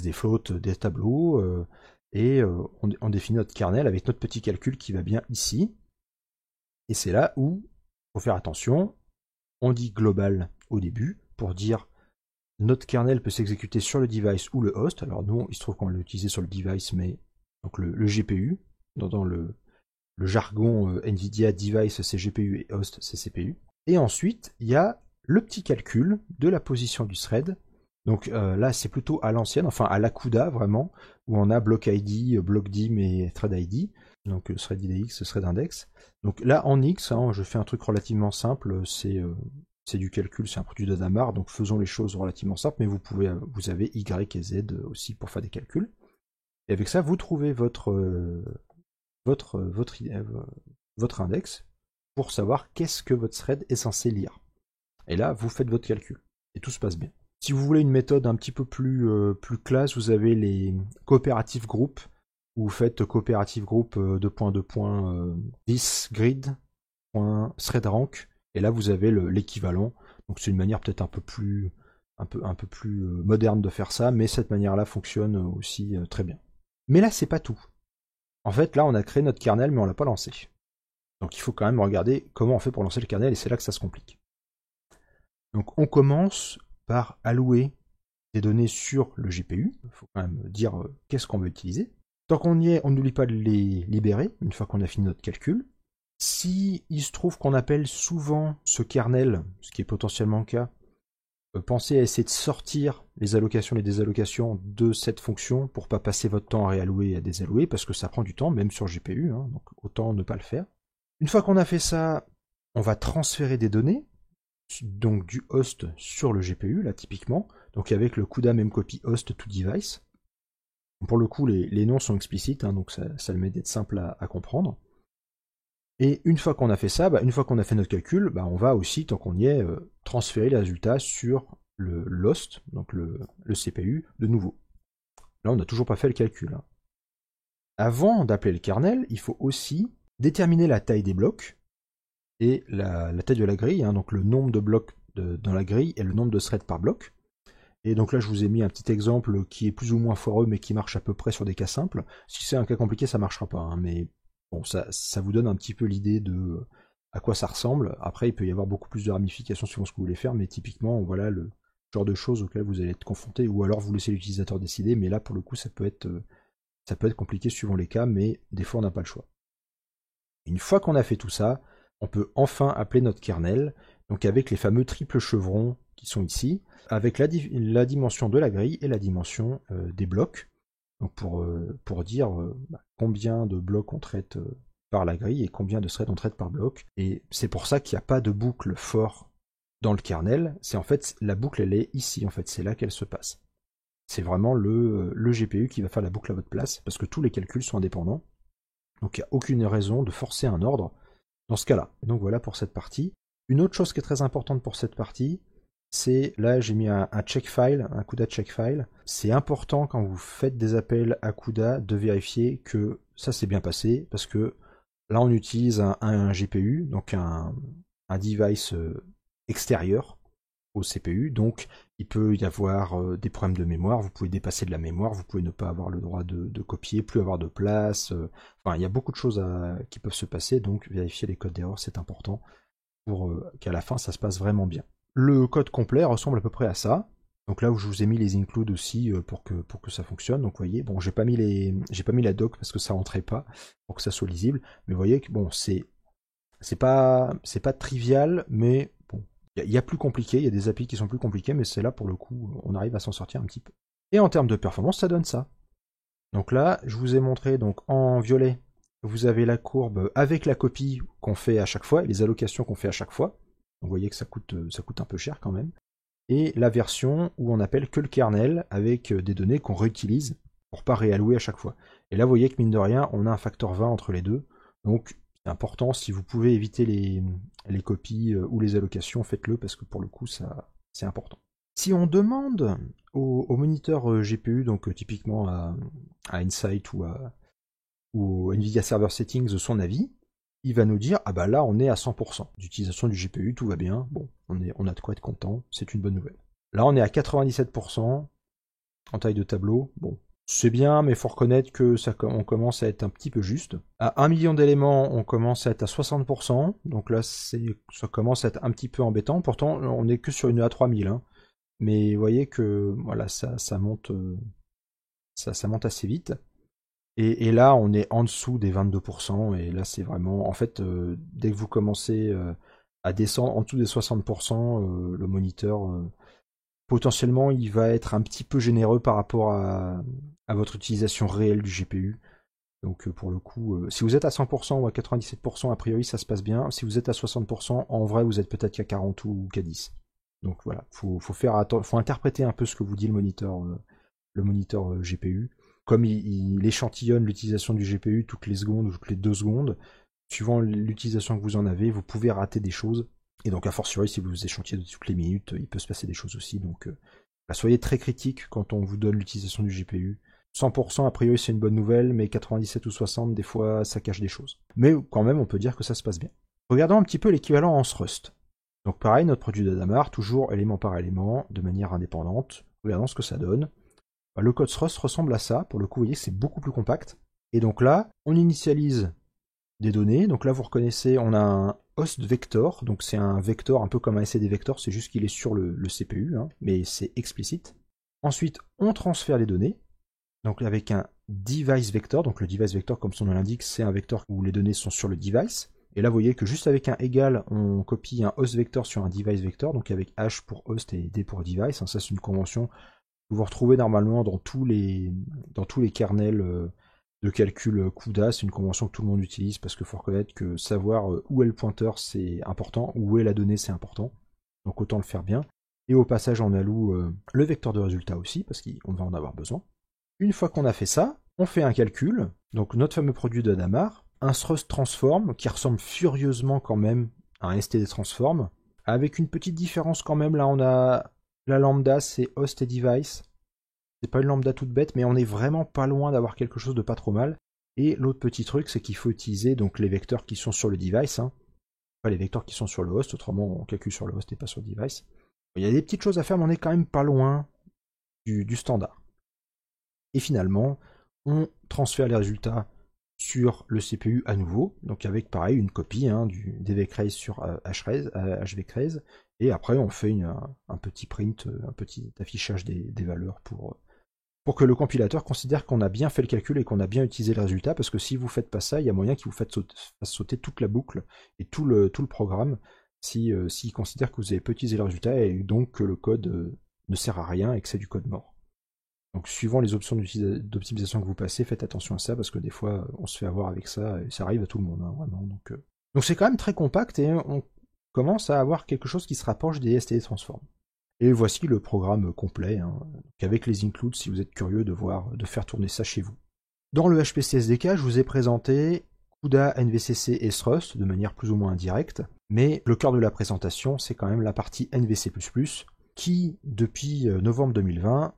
des flottes, des tableaux, et on définit notre kernel avec notre petit calcul qui va bien ici. Et c'est là où il faut faire attention, on dit global au début, pour dire notre kernel peut s'exécuter sur le device ou le host. Alors nous, il se trouve qu'on l'a utilisé sur le device, mais donc le GPU, dans le jargon NVIDIA device c'est GPU et host c'est CPU. Et ensuite, il y a le petit calcul de la position du thread. Donc là, c'est plutôt à l'ancienne, enfin à la CUDA vraiment, où on a block ID, block dim et thread ID. Donc thread IDX, thread index. Donc là en X, hein, je fais un truc relativement simple, c'est du calcul, c'est un produit d'Hadamard, donc faisons les choses relativement simples, mais vous avez Y et Z aussi pour faire des calculs. Et avec ça, vous trouvez votre index pour savoir qu'est-ce que votre thread est censé lire. Et là, vous faites votre calcul. Et tout se passe bien. Si vous voulez une méthode un petit peu plus classe, vous avez les cooperative group, où vous faites cooperative group this grid thread rank, et là vous avez l'équivalent. Donc c'est une manière peut-être un peu plus moderne de faire ça, mais cette manière-là fonctionne aussi très bien. Mais là c'est pas tout. En fait là on a créé notre kernel mais on l'a pas lancé. Donc il faut quand même regarder comment on fait pour lancer le kernel et c'est là que ça se complique. Donc on commence par allouer des données sur le GPU. Il faut quand même dire qu'est-ce qu'on veut utiliser. Tant qu'on y est, on n'oublie pas de les libérer une fois qu'on a fini notre calcul. Si il se trouve qu'on appelle souvent ce kernel, ce qui est potentiellement le cas, pensez à essayer de sortir les allocations et les désallocations de cette fonction pour pas passer votre temps à réallouer et à désallouer, parce que ça prend du temps, même sur GPU, hein, donc autant ne pas le faire. Une fois qu'on a fait ça, on va transférer des données, donc du host sur le GPU, là typiquement, donc avec le CUDA memcopy host to device. Pour le coup, les noms sont explicites, hein, donc ça le met d'être simple à comprendre. Et une fois qu'on a fait ça, une fois qu'on a fait notre calcul, on va aussi, tant qu'on y est, transférer les résultats sur le host, donc le CPU, de nouveau. Là, on n'a toujours pas fait le calcul. Hein. Avant d'appeler le kernel, il faut aussi déterminer la taille des blocs et la taille de la grille, hein, donc le nombre de blocs dans la grille et le nombre de threads par bloc. Et donc là, je vous ai mis un petit exemple qui est plus ou moins foireux, mais qui marche à peu près sur des cas simples. Si c'est un cas compliqué, ça marchera pas, hein, mais bon, ça vous donne un petit peu l'idée de à quoi ça ressemble. Après, il peut y avoir beaucoup plus de ramifications suivant ce que vous voulez faire, mais typiquement, voilà le genre de choses auxquelles vous allez être confronté, ou alors vous laissez l'utilisateur décider, mais là, pour le coup, ça peut être compliqué suivant les cas, mais des fois, on n'a pas le choix. Une fois qu'on a fait tout ça, on peut enfin appeler notre kernel, donc avec les fameux triples chevrons qui sont ici, avec la dimension de la grille et la dimension des blocs, donc pour dire combien de blocs on traite par la grille et combien de threads on traite par bloc. Et c'est pour ça qu'il n'y a pas de boucle for dans le kernel, c'est en fait la boucle elle est ici, en fait c'est là qu'elle se passe. C'est vraiment le GPU qui va faire la boucle à votre place, parce que tous les calculs sont indépendants, donc il n'y a aucune raison de forcer un ordre dans ce cas-là. Et donc voilà pour cette partie. Une autre chose qui est très importante pour cette partie, c'est, là j'ai mis un check file, un CUDA check file. C'est important quand vous faites des appels à CUDA de vérifier que ça s'est bien passé, parce que là on utilise un GPU, donc un device extérieur au CPU, donc il peut y avoir des problèmes de mémoire, vous pouvez dépasser de la mémoire, vous pouvez ne pas avoir le droit de copier, plus avoir de place, enfin il y a beaucoup de choses qui peuvent se passer, donc vérifier les codes d'erreur c'est important pour qu'à la fin ça se passe vraiment bien. Le code complet ressemble à peu près à ça. Donc là où je vous ai mis les includes aussi pour que ça fonctionne. Donc vous voyez, bon j'ai pas mis la doc parce que ça rentrait pas pour que ça soit lisible. Mais vous voyez que bon c'est pas trivial, mais bon il y a plus compliqué. Il y a des API qui sont plus compliqués, mais c'est là pour le coup on arrive à s'en sortir un petit peu. Et en termes de performance, ça donne ça. Donc là je vous ai montré donc en violet vous avez la courbe avec la copie qu'on fait à chaque fois, et les allocations qu'on fait à chaque fois. Donc vous voyez que ça coûte un peu cher quand même. Et la version où on appelle que le kernel avec des données qu'on réutilise pour pas réallouer à chaque fois. Et là vous voyez que mine de rien, on a un facteur 20 entre les deux. Donc c'est important, si vous pouvez éviter les copies ou les allocations, faites-le parce que pour le coup ça c'est important. Si on demande au moniteur GPU, donc typiquement à Insight ou au NVIDIA Server Settings son avis, il va nous dire ah bah là on est à 100% d'utilisation du GPU, tout va bien, bon, on a de quoi être content, c'est une bonne nouvelle. Là on est à 97% en taille de tableau, bon, c'est bien, mais il faut reconnaître que on commence à être un petit peu juste. À 1 million d'éléments, on commence à être à 60%, donc là ça commence à être un petit peu embêtant, pourtant on n'est que sur une A3000, hein. Mais vous voyez que voilà, ça monte, ça monte assez vite. Et là, on est en dessous des 22%, et là, c'est vraiment... En fait, dès que vous commencez à descendre en dessous des 60%, le moniteur, potentiellement, il va être un petit peu généreux par rapport à votre utilisation réelle du GPU. Donc, pour le coup, si vous êtes à 100% ou à 97%, a priori, ça se passe bien. Si vous êtes à 60%, en vrai, vous êtes peut-être qu'à 40 ou qu'à 10. Donc voilà, faut interpréter un peu ce que vous dit le moniteur GPU. Comme il échantillonne l'utilisation du GPU toutes les secondes ou toutes les 2 secondes, suivant l'utilisation que vous en avez, vous pouvez rater des choses. Et donc, a fortiori, si vous échantillonnez toutes les minutes, il peut se passer des choses aussi. Donc, soyez très critique quand on vous donne l'utilisation du GPU. 100% a priori c'est une bonne nouvelle, mais 97 ou 60 des fois ça cache des choses. Mais quand même on peut dire que ça se passe bien. Regardons un petit peu l'équivalent en thrust. Donc pareil, notre produit d'Adamar, toujours élément par élément, de manière indépendante. Regardons ce que ça donne. Le code thrust ressemble à ça, pour le coup vous voyez c'est beaucoup plus compact. Et donc là, on initialise des données, donc là vous reconnaissez, on a un host vector, donc c'est un vector un peu comme un SCD vector, c'est juste qu'il est sur le CPU, hein, mais c'est explicite. Ensuite, on transfère les données, donc avec un device vector, donc le device vector comme son nom l'indique, c'est un vecteur où les données sont sur le device. Et là vous voyez que juste avec un égal, on copie un host vector sur un device vector, donc avec H pour host et D pour device, hein, ça c'est une convention que vous retrouvez normalement dans tous les kernels de calcul CUDA, c'est une convention que tout le monde utilise parce qu'il faut reconnaître que savoir où est le pointeur c'est important, où est la donnée c'est important, donc autant le faire bien. Et au passage on alloue le vecteur de résultat aussi, parce qu'on va en avoir besoin. Une fois qu'on a fait ça, on fait un calcul, donc notre fameux produit de Hadamard, un thrust transform qui ressemble furieusement quand même à un std transform, avec une petite différence quand même, là on a la lambda c'est host et device, c'est pas une lambda toute bête, mais on est vraiment pas loin d'avoir quelque chose de pas trop mal. Et l'autre petit truc c'est qu'il faut utiliser donc les vecteurs qui sont sur le device, hein, pas les vecteurs qui sont sur le host, autrement on calcule sur le host et pas sur le device. Il y a des petites choses à faire mais on est quand même pas loin du standard. Et finalement, on transfère les résultats sur le CPU à nouveau, donc avec pareil une copie hein, du DVCraze sur HVCraze, et après on fait un petit print, un petit affichage des valeurs pour que le compilateur considère qu'on a bien fait le calcul et qu'on a bien utilisé le résultat, parce que si vous faites pas ça, il y a moyen qu'il vous fasse sauter toute la boucle et tout le programme s'il considère que vous avez pas utilisé le résultat et donc que le code ne sert à rien et que c'est du code mort. Donc suivant les options d'optimisation que vous passez, faites attention à ça parce que des fois on se fait avoir avec ça et ça arrive à tout le monde, hein, vraiment. Donc c'est quand même très compact et on commence à avoir quelque chose qui se rapproche des STD Transform. Et voici le programme complet, hein, avec les includes si vous êtes curieux de faire tourner ça chez vous. Dans le HPC SDK, je vous ai présenté CUDA, NVCC et thrust de manière plus ou moins indirecte, mais le cœur de la présentation c'est quand même la partie NVC++, qui, depuis novembre 2020,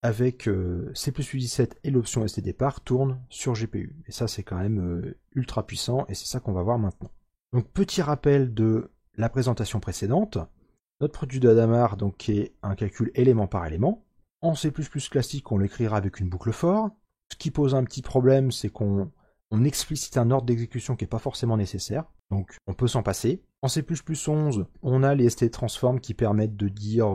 avec C++17 et l'option stdépart, tourne sur GPU. Et ça, c'est quand même ultra puissant, et c'est ça qu'on va voir maintenant. Donc, petit rappel de la présentation précédente. Notre produit de Hadamard, donc, qui est un calcul élément par élément. En C++ classique, on l'écrira avec une boucle for. Ce qui pose un petit problème, c'est qu'on explicite un ordre d'exécution qui n'est pas forcément nécessaire. Donc, on peut s'en passer. En C++ 11, on a les std_transform qui permettent de dire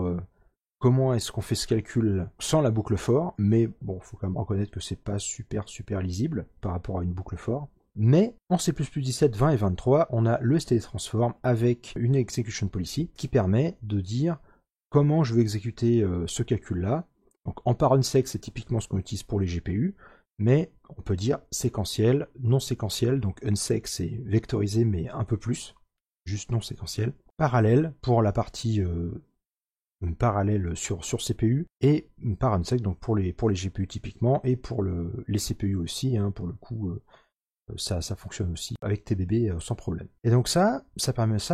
comment est-ce qu'on fait ce calcul sans la boucle for. Mais bon, il faut quand même reconnaître que c'est pas super lisible par rapport à une boucle for. Mais en C++ 17, 20 et 23, on a le std_transform avec une execution policy qui permet de dire comment je veux exécuter ce calcul-là. Donc en par_unsec, c'est typiquement ce qu'on utilise pour les GPU, mais on peut dire séquentiel, non séquentiel, donc unsec c'est vectorisé mais un peu plus, juste non séquentiel. Parallèle pour la partie parallèle sur CPU, et par_unsec donc pour les GPU typiquement, et pour les CPU aussi, hein, pour le coup ça fonctionne aussi avec TBB sans problème. Et donc ça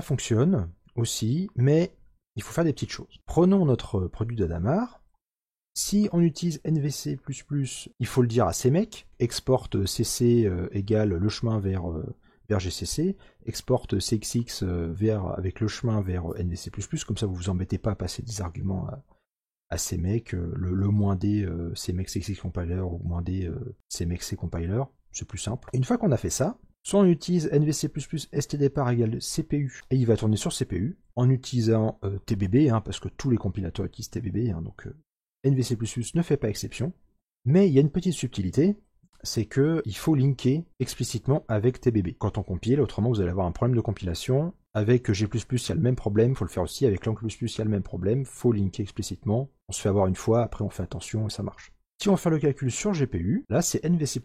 fonctionne aussi, mais il faut faire des petites choses. Prenons notre produit d'Adamard. Si on utilise NVC++, il faut le dire à CMake, exporte CC égale le chemin vers GCC, exporte CXX avec le chemin vers NVC++, comme ça vous vous embêtez pas à passer des arguments à CMake, le -d CMake CXX compiler ou -d CMake C compiler, c'est plus simple. Et une fois qu'on a fait ça, soit on utilise NVC++ stdépart égale CPU, et il va tourner sur CPU, en utilisant TBB, hein, parce que tous les compilateurs utilisent TBB, hein, donc NVC++ ne fait pas exception. Mais il y a une petite subtilité, c'est qu'il faut linker explicitement avec TBB quand on compile, autrement vous allez avoir un problème de compilation. Avec G++, il y a le même problème, il faut le faire aussi, avec Lang++, il y a le même problème, il faut linker explicitement. On se fait avoir une fois, après on fait attention et ça marche. Si on fait le calcul sur GPU, là c'est NVC++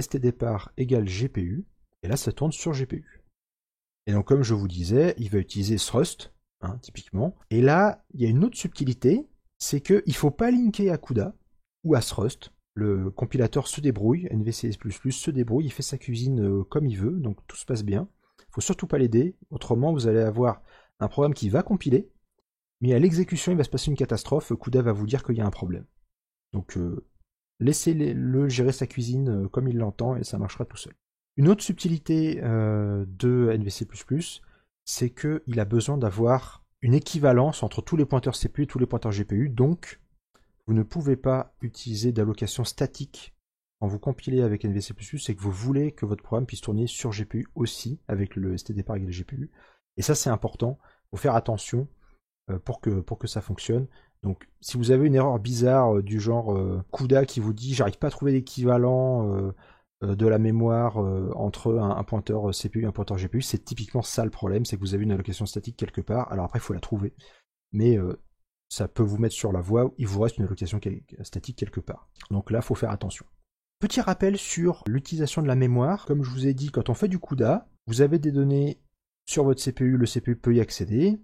stdépart égale GPU, et là ça tourne sur GPU. Et donc comme je vous disais, il va utiliser thrust, hein, typiquement. Et là, il y a une autre subtilité, c'est qu'il ne faut pas linker à CUDA ou à thrust. Le compilateur se débrouille, NVC++ se débrouille, il fait sa cuisine comme il veut, donc tout se passe bien. Il ne faut surtout pas l'aider, autrement vous allez avoir un programme qui va compiler, mais à l'exécution il va se passer une catastrophe, CUDA va vous dire qu'il y a un problème. Donc laissez-le gérer sa cuisine comme il l'entend et ça marchera tout seul. Une autre subtilité de NVC++, c'est qu'il a besoin d'avoir une équivalence entre tous les pointeurs CPU et tous les pointeurs GPU, donc vous ne pouvez pas utiliser d'allocation statique quand vous compilez avec NVC++, c'est que vous voulez que votre programme puisse tourner sur GPU aussi, avec le stdépart égale GPU. Et ça c'est important, il faut faire attention pour que ça fonctionne. Donc si vous avez une erreur bizarre du genre CUDA qui vous dit j'arrive pas à trouver l'équivalent de la mémoire entre un pointeur CPU et un pointeur GPU, c'est typiquement ça le problème, c'est que vous avez une allocation statique quelque part, alors après il faut la trouver, mais ça peut vous mettre sur la voie, il vous reste une allocation statique quelque part. Donc là, il faut faire attention. Petit rappel sur l'utilisation de la mémoire, comme je vous ai dit, quand on fait du CUDA, vous avez des données sur votre CPU, le CPU peut y accéder,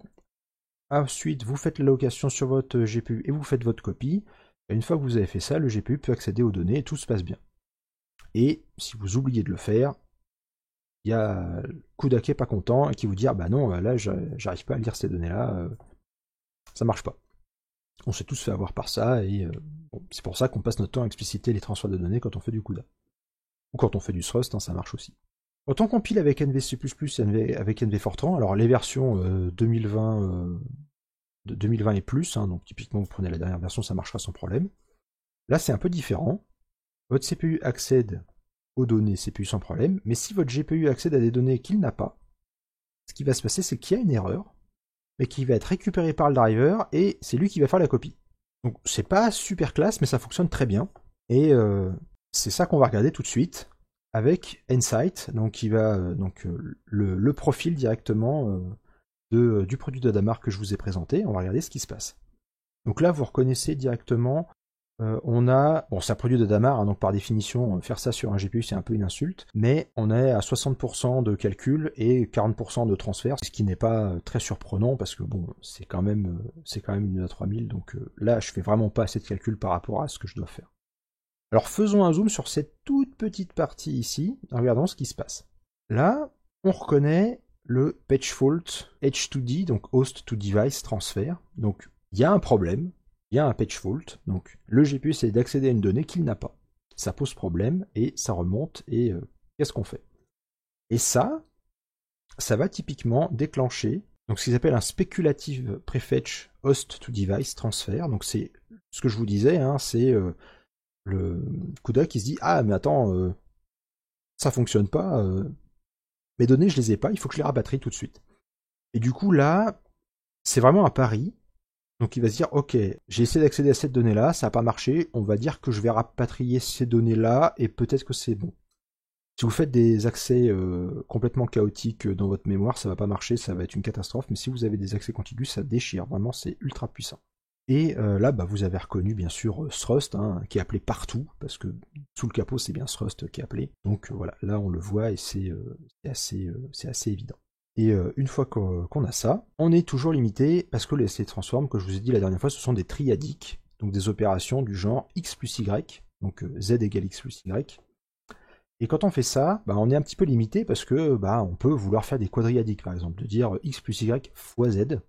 ensuite vous faites l'allocation sur votre GPU et vous faites votre copie, et une fois que vous avez fait ça, le GPU peut accéder aux données et tout se passe bien. Et si vous oubliez de le faire, il y a CUDA qui est pas content et qui vous dit ah bah non, là j'arrive pas à lire ces données-là, ça marche pas. On s'est tous fait avoir par ça, et bon, c'est pour ça qu'on passe notre temps à expliciter les transferts de données quand on fait du CUDA. Ou quand on fait du thrust, hein, ça marche aussi. Quand on compile avec NVC++ et avec NV Fortran, alors les versions 2020 et plus, hein, donc typiquement vous prenez la dernière version, ça marchera sans problème. Là c'est un peu différent. Votre CPU accède aux données CPU sans problème, mais si votre GPU accède à des données qu'il n'a pas, ce qui va se passer c'est qu'il y a une erreur, mais qui va être récupérée par le driver, et c'est lui qui va faire la copie. Donc c'est pas super classe, mais ça fonctionne très bien. Et c'est ça qu'on va regarder tout de suite avec Nsight, donc qui va le profil directement du produit d'Adamard que je vous ai présenté. On va regarder ce qui se passe. Donc là, vous reconnaissez directement, on a, bon, c'est un produit d'Adamard, hein, donc par définition, faire ça sur un GPU, c'est un peu une insulte, mais on est à 60% de calcul et 40% de transfert, ce qui n'est pas très surprenant, parce que bon, c'est quand même une A3000, donc là, je fais vraiment pas assez de calcul par rapport à ce que je dois faire. Alors faisons un zoom sur cette toute petite partie ici, en regardant ce qui se passe. Là, on reconnaît le patch fault H2D, donc host to device transfer. Donc il y a un problème, il y a un page fault, donc le GPU essaie d'accéder à une donnée qu'il n'a pas. Ça pose problème et ça remonte et qu'est-ce qu'on fait? Et ça va typiquement déclencher donc ce qu'ils appellent un speculative prefetch host to device transfer. Donc c'est ce que je vous disais, hein, c'est le CUDA qui se dit ah mais attends ça fonctionne pas, mes données je les ai pas, il faut que je les rapatrie tout de suite. Et du coup là c'est vraiment un pari. Donc il va se dire ok j'ai essayé d'accéder à cette donnée là, ça n'a pas marché, on va dire que je vais rapatrier ces données là et peut-être que c'est bon. Si vous faites des accès complètement chaotiques dans votre mémoire, ça va pas marcher, ça va être une catastrophe. Mais si vous avez des accès contigus, ça déchire. Vraiment, c'est ultra puissant. Et là, bah, vous avez reconnu bien sûr Thrust, hein, qui est appelé partout, parce que sous le capot, c'est bien Thrust qui est appelé. Donc voilà, là on le voit et c'est assez évident. Et une fois qu'on a ça, on est toujours limité, parce que les ST transform, que je vous ai dit la dernière fois, ce sont des triadiques, donc des opérations du genre x plus y, donc z égale x plus y. Et quand on fait ça, bah, on est un petit peu limité parce que bah, on peut vouloir faire des quadriadiques, par exemple, de dire x plus y fois z.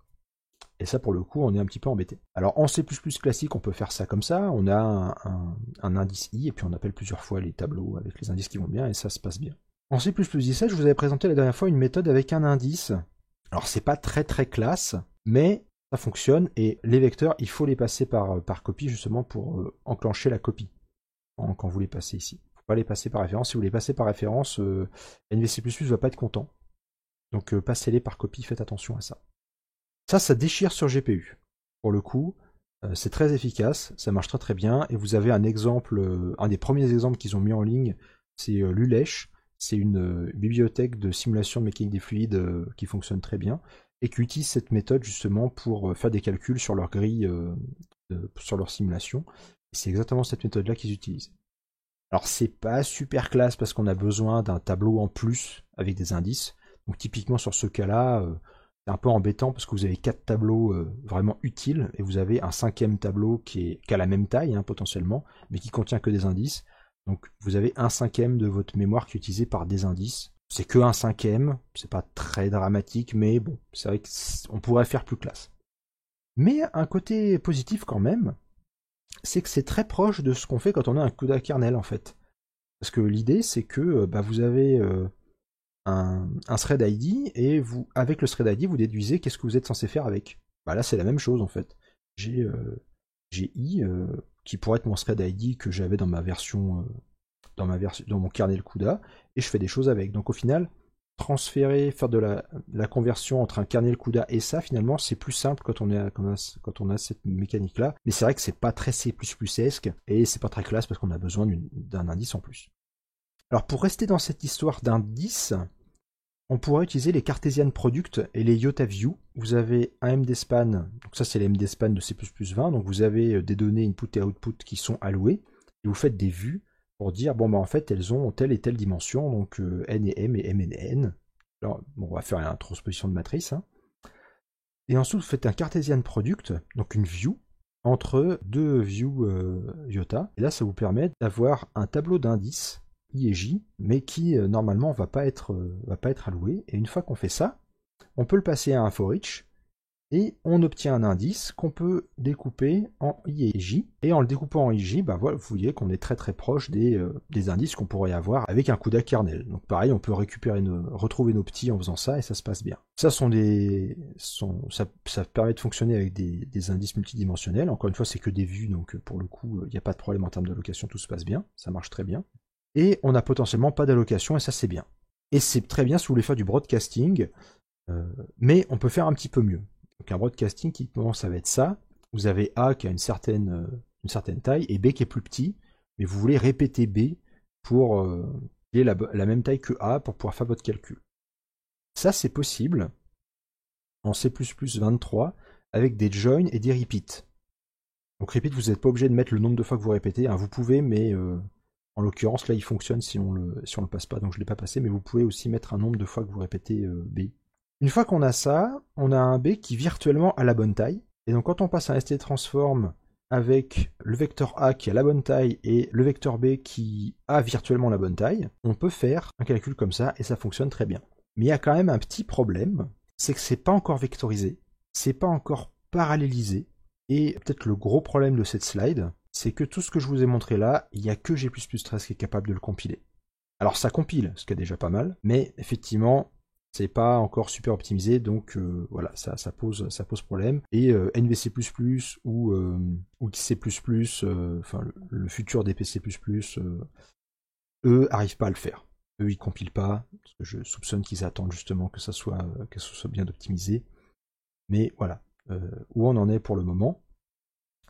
Et ça, pour le coup, on est un petit peu embêté. Alors, en C++ classique, on peut faire ça comme ça. On a un indice i, et puis on appelle plusieurs fois les tableaux avec les indices qui vont bien, et ça se passe bien. En C++ 17, je vous avais présenté la dernière fois une méthode avec un indice. Alors, c'est pas très très classe, mais ça fonctionne, et les vecteurs, il faut les passer par copie, justement, pour enclencher la copie, quand vous les passez ici. Pas les passer par référence. Si vous les passez par référence, NVC++ ne va pas être content. Donc passez-les par copie, faites attention à ça. Ça déchire sur GPU. Pour le coup, c'est très efficace, ça marche très très bien. Et vous avez un exemple, un des premiers exemples qu'ils ont mis en ligne, c'est Lulesh. C'est une bibliothèque de simulation de mécanique des fluides qui fonctionne très bien et qui utilise cette méthode justement pour faire des calculs sur leur grille, sur leur simulation. Et c'est exactement cette méthode-là qu'ils utilisent. Alors c'est pas super classe parce qu'on a besoin d'un tableau en plus avec des indices. Donc typiquement sur ce cas-là, c'est un peu embêtant parce que vous avez 4 tableaux vraiment utiles et vous avez un 5e tableau qui a la même taille hein, potentiellement, mais qui contient que des indices. Donc vous avez un 5e de votre mémoire qui est utilisé par des indices. C'est que un 5e, c'est pas très dramatique, mais bon, c'est vrai qu'on pourrait faire plus classe. Mais un côté positif quand même, c'est que c'est très proche de ce qu'on fait quand on a un CUDA kernel en fait. Parce que l'idée c'est que bah, vous avez un thread ID et vous, avec le thread ID vous déduisez qu'est-ce que vous êtes censé faire avec. Bah, là c'est la même chose en fait. J'ai i qui pourrait être mon thread ID que j'avais dans ma version dans mon kernel CUDA et je fais des choses avec. Donc au final transférer, faire de la conversion entre un kernel CUDA et ça, finalement, c'est plus simple quand on a cette mécanique-là. Mais c'est vrai que c'est pas très C++esque et c'est pas très classe parce qu'on a besoin d'un indice en plus. Alors pour rester dans cette histoire d'indices, on pourrait utiliser les Cartesian Product et les IotaView. Vous avez un MDSpan, donc ça c'est les MDSpan de C++20, donc vous avez des données input et output qui sont allouées et vous faites des vues pour dire, bon, bah, en fait, elles ont telle et telle dimension, donc n et m et m et n. Alors, bon, on va faire une transposition de matrice. Hein. Et ensuite, vous faites un Cartesian product, donc une view, entre deux views iota. Et là, ça vous permet d'avoir un tableau d'indices, i et j, mais qui, normalement, va pas être alloué. Et une fois qu'on fait ça, on peut le passer à un for each, et on obtient un indice qu'on peut découper en I et J. Et en le découpant en IJ, bah voilà, vous voyez qu'on est très très proche des indices qu'on pourrait avoir avec un CUDA kernel. Donc pareil, on peut retrouver nos petits en faisant ça et ça se passe bien. Ça ça permet de fonctionner avec des indices multidimensionnels. Encore une fois, c'est que des vues, donc pour le coup, il n'y a pas de problème en termes d'allocation, tout se passe bien, ça marche très bien. Et on n'a potentiellement pas d'allocation et ça c'est bien. Et c'est très bien si vous voulez faire du broadcasting, mais on peut faire un petit peu mieux. Donc un broadcasting qui ça va être ça. Vous avez A qui a une certaine taille et B qui est plus petit, mais vous voulez répéter B pour qu'il ait la même taille que A pour pouvoir faire votre calcul. Ça c'est possible en C++23 avec des joins et des repeats. Donc repeat, vous n'êtes pas obligé de mettre le nombre de fois que vous répétez, hein, vous pouvez, mais en l'occurrence là il fonctionne si on le passe pas, donc je ne l'ai pas passé, mais vous pouvez aussi mettre un nombre de fois que vous répétez B. Une fois qu'on a ça, on a un B qui virtuellement a la bonne taille. Et donc quand on passe un ST transform avec le vecteur A qui a la bonne taille et le vecteur B qui a virtuellement la bonne taille, on peut faire un calcul comme ça et ça fonctionne très bien. Mais il y a quand même un petit problème, c'est que c'est pas encore vectorisé, c'est pas encore parallélisé. Et peut-être le gros problème de cette slide, c'est que tout ce que je vous ai montré là, il n'y a que G++13 qui est capable de le compiler. Alors ça compile, ce qui est déjà pas mal, mais effectivement, c'est pas encore super optimisé, donc voilà, ça pose problème. Et NVC++ ou C++, enfin le futur des PC++, eux arrivent pas à le faire. Eux, ils compilent pas, parce que je soupçonne qu'ils attendent justement que ça soit bien optimisé. Mais voilà, où on en est pour le moment.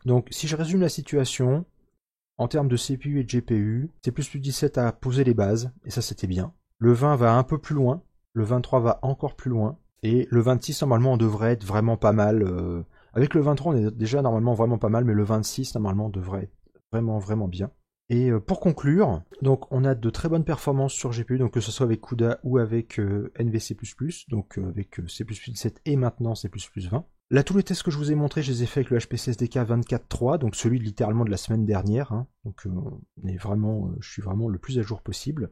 Donc, si je résume la situation, en termes de CPU et de GPU, C++17 a posé les bases, et ça c'était bien. Le 20 va un peu plus loin, le 23 va encore plus loin, et le 26 normalement on devrait être vraiment pas mal. Avec le 23 on est déjà normalement vraiment pas mal, mais le 26 normalement devrait être vraiment vraiment bien. Et pour conclure, donc on a de très bonnes performances sur GPU, donc que ce soit avec CUDA ou avec NVC++, donc avec C++17 et maintenant C++20. Là, tous les tests que je vous ai montrés, je les ai faits avec le HPC SDK 24.3, donc celui littéralement de la semaine dernière. Hein. Donc je suis vraiment le plus à jour possible.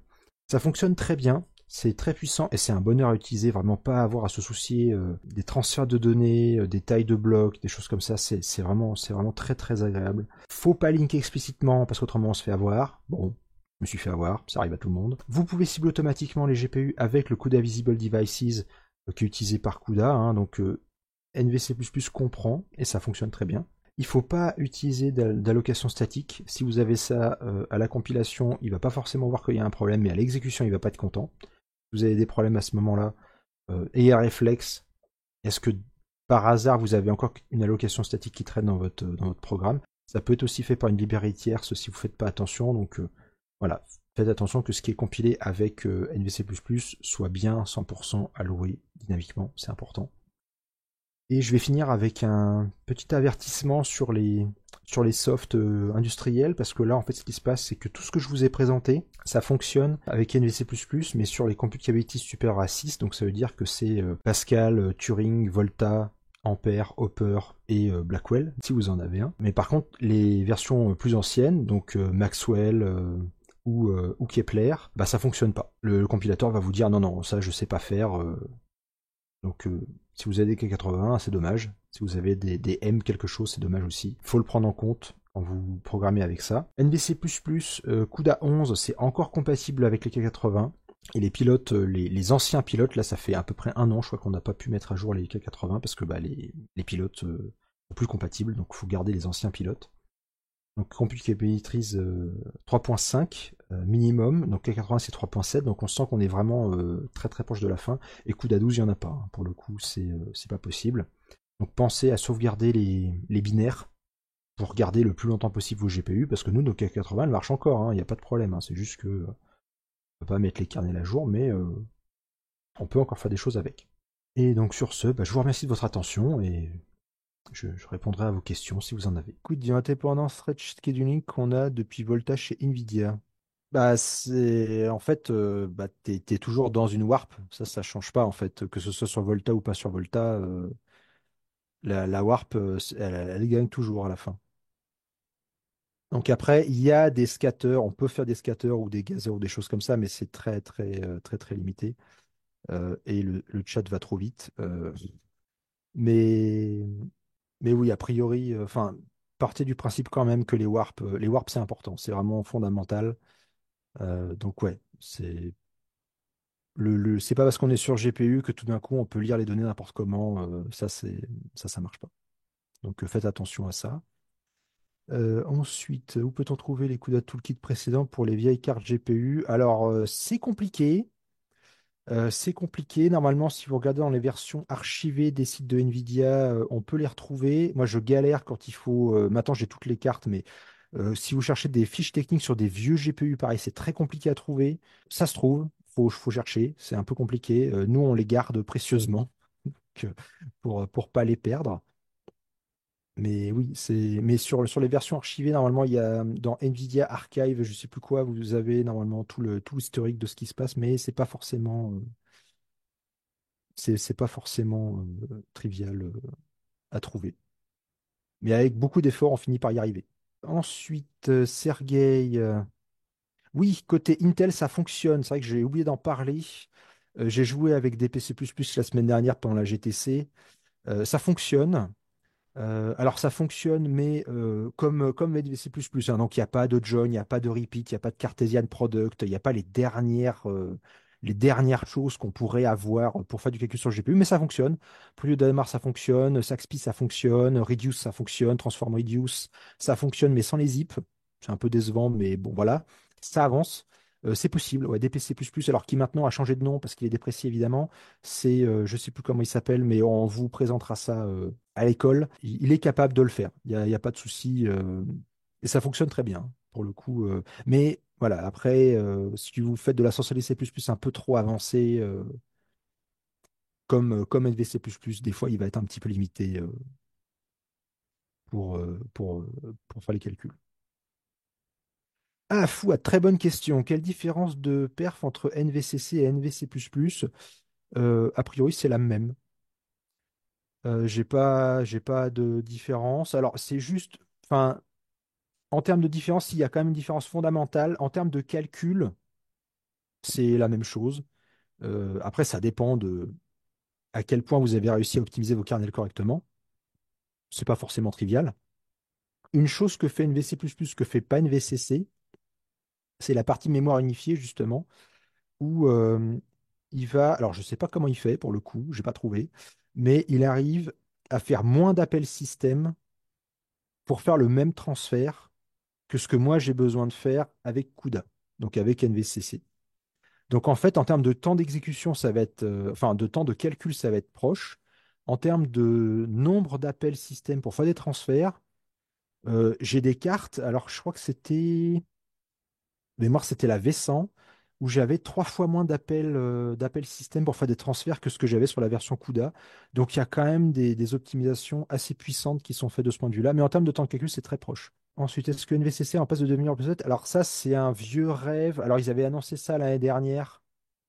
Ça fonctionne très bien, c'est très puissant et c'est un bonheur à utiliser, vraiment pas avoir à se soucier des transferts de données, des tailles de blocs, des choses comme ça, c'est vraiment très très agréable. Faut pas linker explicitement parce qu'autrement on se fait avoir. Bon, je me suis fait avoir, ça arrive à tout le monde. Vous pouvez cibler automatiquement les GPU avec le CUDA Visible Devices qui est utilisé par CUDA, hein, donc NVC++ comprend et ça fonctionne très bien. Il ne faut pas utiliser d'allocation statique. Si vous avez ça à la compilation, il ne va pas forcément voir qu'il y a un problème, mais à l'exécution, il ne va pas être content. Si vous avez des problèmes à ce moment-là, ayez un réflexe. Est-ce que par hasard, vous avez encore une allocation statique qui traîne dans votre programme? Ça peut être aussi fait par une librairie tierce si vous ne faites pas attention. Donc voilà, faites attention que ce qui est compilé avec NVC++ soit bien 100% alloué dynamiquement, c'est important. Et je vais finir avec un petit avertissement sur les softs industriels, parce que là, en fait, ce qui se passe, c'est que tout ce que je vous ai présenté, ça fonctionne avec NVC++, mais sur les compute capabilities supérieures à 6, donc ça veut dire que c'est Pascal, Turing, Volta, Ampère, Hopper et Blackwell, si vous en avez un. Mais par contre, les versions plus anciennes, donc Maxwell ou Kepler, bah ça fonctionne pas. Le compilateur va vous dire non, non, ça je sais pas faire, donc si vous avez des K80, c'est dommage. Si vous avez des M quelque chose, c'est dommage aussi. Il faut le prendre en compte quand vous programmez avec ça. NVC++, CUDA 11, c'est encore compatible avec les K80. Et les pilotes, les anciens pilotes, là ça fait à peu près un an, je crois qu'on n'a pas pu mettre à jour les K80 parce que bah, les pilotes sont plus compatibles, donc il faut garder les anciens pilotes. Donc Compute Capabilities 3.5 minimum, donc K80 c'est 3.7, donc on sent qu'on est vraiment très très proche de la fin. Et CUDA 12 il n'y en a pas, hein. Pour le coup c'est pas possible. Donc pensez à sauvegarder les binaires pour garder le plus longtemps possible vos GPU, parce que nous nos K80 elles marchent encore, hein, il n'y a pas de problème, hein. C'est juste que on peut pas mettre les kernels à jour, mais on peut encore faire des choses avec. Et donc sur ce, bah, je vous remercie de votre attention et je répondrai à vos questions si vous en avez. Écoute, du indépendance stretch scheduling qu'on a depuis Volta chez Nvidia. Bah, c'est en fait, bah, t'es toujours dans une warp. Ça change pas en fait, que ce soit sur Volta ou pas sur Volta. La warp, elle gagne toujours à la fin. Donc après, il y a des scatters. On peut faire des scatters ou des gazers ou des choses comme ça, mais c'est très limité. Et le chat va trop vite. Mais mais oui, a priori, enfin, partez du principe quand même que les warps c'est important. C'est vraiment fondamental. Donc ouais, c'est pas parce qu'on est sur GPU que tout d'un coup on peut lire les données n'importe comment. Ça marche pas. Donc faites attention à ça. Ensuite, où peut-on trouver les CUDA Toolkit précédents pour les vieilles cartes GPU? Alors c'est compliqué. C'est compliqué. Normalement, si vous regardez dans les versions archivées des sites de Nvidia, on peut les retrouver. Moi, je galère quand il faut. Maintenant, j'ai toutes les cartes, mais si vous cherchez des fiches techniques sur des vieux GPU, pareil, c'est très compliqué à trouver. Ça se trouve, faut chercher. C'est un peu compliqué. Nous, on les garde précieusement pour pas les perdre. Mais oui, mais sur les versions archivées, normalement, il y a dans Nvidia Archive, je sais plus quoi, vous avez normalement tout l'historique de ce qui se passe, mais c'est pas forcément trivial à trouver. Mais avec beaucoup d'efforts, on finit par y arriver. Ensuite, Sergey, oui, côté Intel, ça fonctionne. C'est vrai que j'ai oublié d'en parler. J'ai joué avec des PC++ la semaine dernière pendant la GTC. Ça fonctionne. Alors ça fonctionne, mais comme VC++, hein, donc il n'y a pas de join, il n'y a pas de repeat, il n'y a pas de Cartesian product, il n'y a pas les dernières choses qu'on pourrait avoir pour faire du calcul sur le GPU, mais ça fonctionne. PolyDMR, ça fonctionne, Saxp, ça fonctionne, Reduce, ça fonctionne, Transform Reduce, ça fonctionne, mais sans les zips. C'est un peu décevant, mais bon, voilà, ça avance. C'est possible, ouais, DPC++, alors qui maintenant a changé de nom parce qu'il est déprécié évidemment. C'est, je sais plus comment il s'appelle, mais on vous présentera ça à l'école. Il est capable de le faire. Il y a pas de souci. Et ça fonctionne très bien, pour le coup. Mais voilà, après, si vous faites de la sorcellerie C++ un peu trop avancée, comme NVC++, des fois, il va être un petit peu limité pour faire les calculs. Ah, fou, très bonne question. Quelle différence de perf entre NVCC et NVC++? A priori, c'est la même. J'ai pas de différence. Alors, c'est juste, enfin, en termes de différence, il y a quand même une différence fondamentale. En termes de calcul, c'est la même chose. Après, ça dépend de à quel point vous avez réussi à optimiser vos kernels correctement. C'est pas forcément trivial. Une chose que fait NVC++, que fait pas NVCC, c'est la partie mémoire unifiée, justement, où il va, alors je sais pas comment il fait pour le coup, j'ai pas trouvé, mais il arrive à faire moins d'appels système pour faire le même transfert que ce que moi j'ai besoin de faire avec CUDA, donc avec NVCC. Donc en fait, en termes de temps d'exécution, ça va être, enfin de temps de calcul, ça va être proche. En termes de nombre d'appels système pour faire des transferts, j'ai des cartes. Alors je crois que c'était, de mémoire, c'était la V100 où j'avais 3 fois moins d'appels système pour faire des transferts que ce que j'avais sur la version CUDA. Donc il y a quand même des optimisations assez puissantes qui sont faites de ce point de vue-là. Mais en termes de temps de calcul, c'est très proche. Ensuite, est-ce que NVCC est en passe de devenir obsolète? Alors ça, c'est un vieux rêve. Alors ils avaient annoncé ça l'année dernière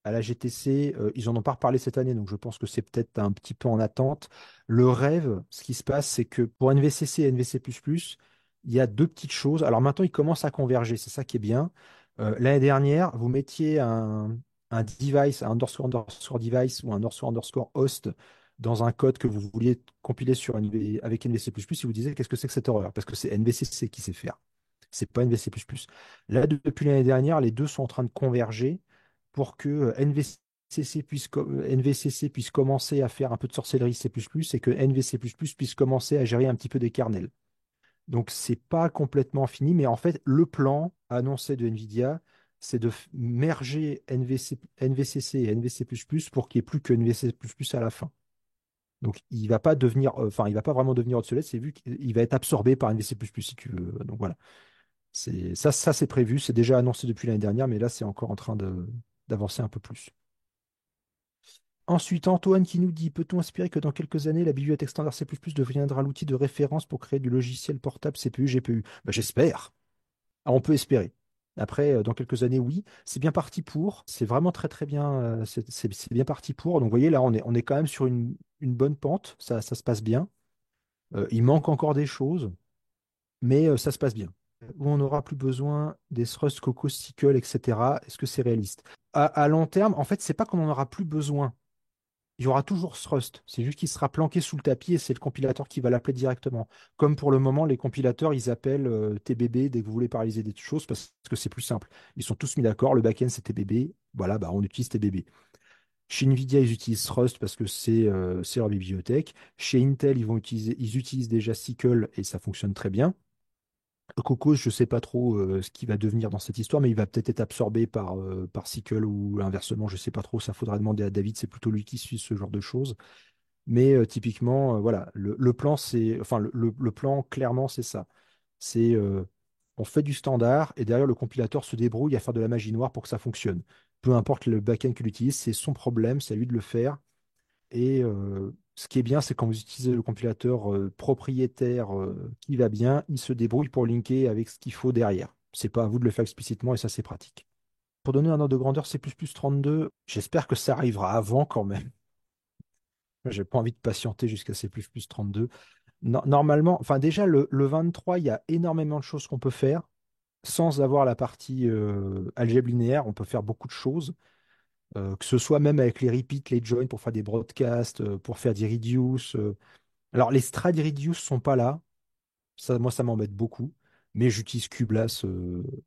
à la GTC. Ils en ont pas reparlé cette année, donc je pense que c'est peut-être un petit peu en attente. Le rêve, ce qui se passe, c'est que pour NVCC et NVC++, il y a deux petites choses. Alors maintenant, ils commencent à converger, c'est ça qui est bien. L'année dernière, vous mettiez un device, un underscore underscore device ou un underscore underscore host dans un code que vous vouliez compiler sur avec NVC++, et vous disiez qu'est-ce que c'est que cette horreur? Parce que c'est NVCC qui sait faire. C'est pas NVC++. Là, depuis l'année dernière, les deux sont en train de converger pour que NVCC puisse commencer à faire un peu de sorcellerie C++ et que NVC++ puisse commencer à gérer un petit peu des kernels. Donc, c'est pas complètement fini, mais en fait, le plan annoncé de NVIDIA, c'est de merger NVCC et NVC++ pour qu'il n'y ait plus que NVC++ à la fin. Donc, il va pas devenir, enfin, il va pas vraiment devenir obsolète, c'est vu qu'il va être absorbé par NVC++, si tu veux. Donc, voilà. Ça c'est prévu, c'est déjà annoncé depuis l'année dernière, mais là, c'est encore en train d'avancer un peu plus. Ensuite, Antoine qui nous dit, peut-on espérer que dans quelques années, la bibliothèque standard C++ deviendra l'outil de référence pour créer du logiciel portable CPU, GPU? Bah, j'espère. Ah, on peut espérer. Après, dans quelques années, oui, c'est bien parti pour. C'est vraiment très très bien. C'est bien parti pour. Donc, vous voyez, là, on est quand même sur une bonne pente. Ça se passe bien. Il manque encore des choses, mais ça se passe bien. Où on n'aura plus besoin des Thrust, Coco, SQL, etc. Est-ce que c'est réaliste? À long terme, en fait, c'est pas qu'on en aura plus besoin. Il y aura toujours Thrust. C'est juste qu'il sera planqué sous le tapis et c'est le compilateur qui va l'appeler directement. Comme pour le moment, les compilateurs, ils appellent TBB dès que vous voulez paralléliser des choses parce que c'est plus simple. Ils sont tous mis d'accord. Le backend, c'est TBB. Voilà, bah, on utilise TBB. Chez Nvidia, ils utilisent Thrust parce que c'est leur bibliothèque. Chez Intel, ils utilisent déjà SQL et ça fonctionne très bien. Cocos, je ne sais pas trop ce qui va devenir dans cette histoire, mais il va peut-être être absorbé par SQL ou inversement, je ne sais pas trop. Ça faudra demander à David, c'est plutôt lui qui suit ce genre de choses. Mais typiquement, voilà, le plan, enfin, le plan, clairement, c'est ça. C'est on fait du standard et derrière, le compilateur se débrouille à faire de la magie noire pour que ça fonctionne. Peu importe le backend qu'il utilise, c'est son problème, c'est à lui de le faire. Et ce qui est bien, c'est quand vous utilisez le compilateur propriétaire qui va bien, il se débrouille pour linker avec ce qu'il faut derrière. C'est pas à vous de le faire explicitement et ça, c'est pratique. Pour donner un ordre de grandeur C++32, j'espère que ça arrivera avant quand même. J'ai pas envie de patienter jusqu'à C++32. Normalement, enfin déjà le 23, il y a énormément de choses qu'on peut faire sans avoir la partie algèbre linéaire. On peut faire beaucoup de choses, que ce soit même avec les repeats, les joins pour faire des broadcasts, pour faire des reduce. Alors, les stride reduce sont pas là. Ça, moi, ça m'embête beaucoup. Mais j'utilise Cublas,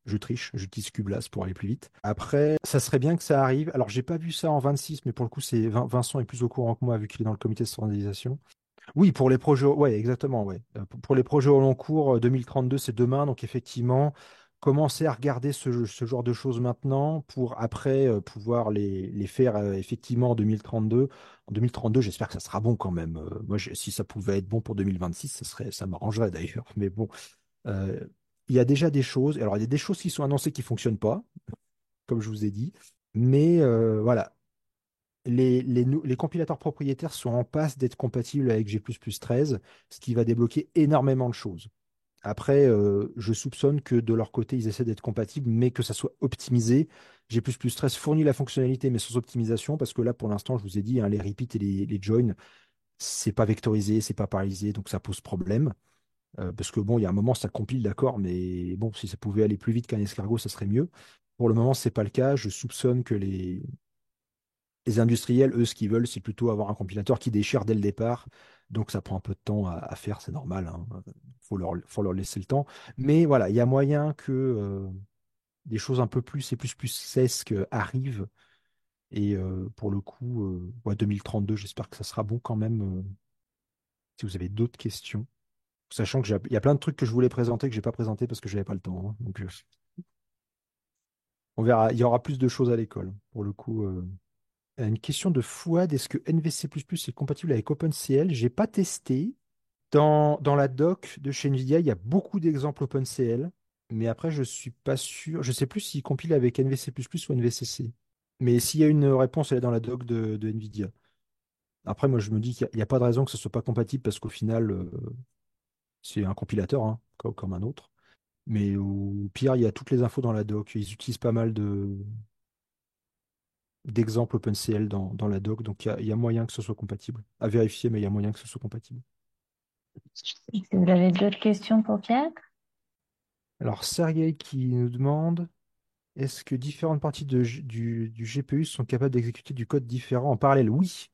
je triche, j'utilise Cublas pour aller plus vite. Après, ça serait bien que ça arrive. Alors, j'ai pas vu ça en 26, mais pour le coup, Vincent est plus au courant que moi vu qu'il est dans le comité de standardisation. Oui, pour les projets, ouais, exactement, ouais. Pour les projets au long cours, 2032, c'est demain, donc effectivement, commencer à regarder ce genre de choses maintenant pour après pouvoir les faire effectivement en 2032. En 2032, j'espère que ça sera bon quand même. Moi, si ça pouvait être bon pour 2026, ça m'arrangerait d'ailleurs. Mais bon, euh, il y a déjà des choses. Alors, il y a des choses qui sont annoncées qui fonctionnent pas, comme je vous ai dit. Mais voilà, les compilateurs propriétaires sont en passe d'être compatibles avec G++13, ce qui va débloquer énormément de choses. Après, je soupçonne que de leur côté, ils essaient d'être compatibles, mais que ça soit optimisé. G++13 fournit la fonctionnalité, mais sans optimisation, parce que là, pour l'instant, je vous ai dit, hein, les repeats et les joins, c'est pas vectorisé, c'est pas paralysé, donc ça pose problème. Parce que bon, il y a un moment, ça compile, d'accord, mais bon, si ça pouvait aller plus vite qu'un escargot, ça serait mieux. Pour le moment, c'est pas le cas. Je soupçonne que les industriels, eux, ce qu'ils veulent, c'est plutôt avoir un compilateur qui déchire dès le départ. Donc ça prend un peu de temps à faire, c'est normal, hein. Faut leur laisser le temps. Mais voilà, il y a moyen que des choses un peu plus C++esque arrivent. Et pour le coup, ouais, 2032, j'espère que ça sera bon quand même. Si vous avez d'autres questions, sachant que il y a plein de trucs que je voulais présenter que j'ai pas présenté parce que j'avais pas le temps, hein. Donc on verra. Il y aura plus de choses à l'école. Pour le coup. Une question de Fouad, est-ce que NVC++ est compatible avec OpenCL? J'ai pas testé. Dans la doc de chez NVIDIA, il y a beaucoup d'exemples OpenCL, mais après, je suis pas sûr. Je sais plus s'il compile avec NVC++ ou NVCC. Mais s'il y a une réponse, elle est dans la doc de NVIDIA. Après, moi, je me dis qu'il n'y a pas de raison que ce soit pas compatible parce qu'au final, c'est un compilateur, hein, comme un autre. Mais au pire, il y a toutes les infos dans la doc. Ils utilisent pas mal d'exemples OpenCL dans la doc, donc il y a moyen que ce soit compatible. À vérifier, mais il y a moyen que ce soit compatible. Est-ce que vous avez d'autres questions pour Pierre? Alors, Sergei qui nous demande, est-ce que différentes parties du GPU sont capables d'exécuter du code différent en parallèle? Oui,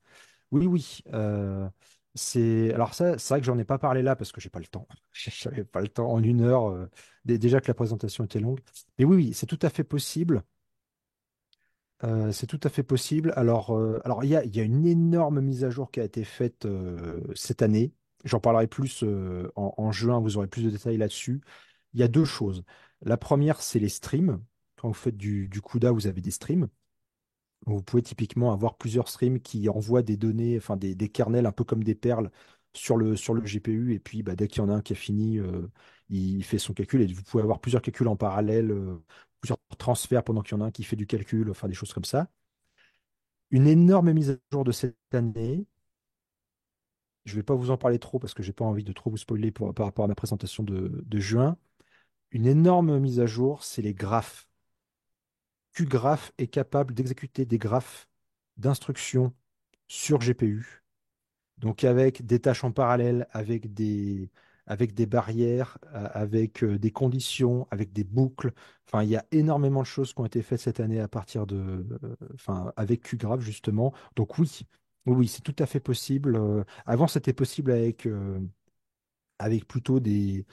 oui, oui. Alors ça, c'est vrai que j'en ai pas parlé là parce que j'ai pas le temps. J'avais pas le temps en 1 heure, déjà que la présentation était longue. Mais oui, oui, c'est tout à fait possible. C'est tout à fait possible. Alors il y a une énorme mise à jour qui a été faite cette année. J'en parlerai plus en juin, vous aurez plus de détails là-dessus. Il y a deux choses. La première, c'est les streams. Quand vous faites du CUDA, vous avez des streams. Vous pouvez typiquement avoir plusieurs streams qui envoient des données, enfin des kernels un peu comme des perles sur le GPU. Et puis dès qu'il y en a un qui a fini, il fait son calcul. Et vous pouvez avoir plusieurs calculs en parallèle, plusieurs transferts pendant qu'il y en a un qui fait du calcul, enfin des choses comme ça. Une énorme mise à jour de cette année. Je ne vais pas vous en parler trop parce que j'ai pas envie de trop vous spoiler par rapport à ma présentation de juin. Une énorme mise à jour, c'est les graphes. QGraph est capable d'exécuter des graphes d'instructions sur GPU. Donc avec des tâches en parallèle, avec des barrières, avec des conditions, avec des boucles. Enfin, il y a énormément de choses qui ont été faites cette année à partir enfin, avec QGraph justement. Donc oui, oui, oui, c'est tout à fait possible. Avant, c'était possible avec plutôt des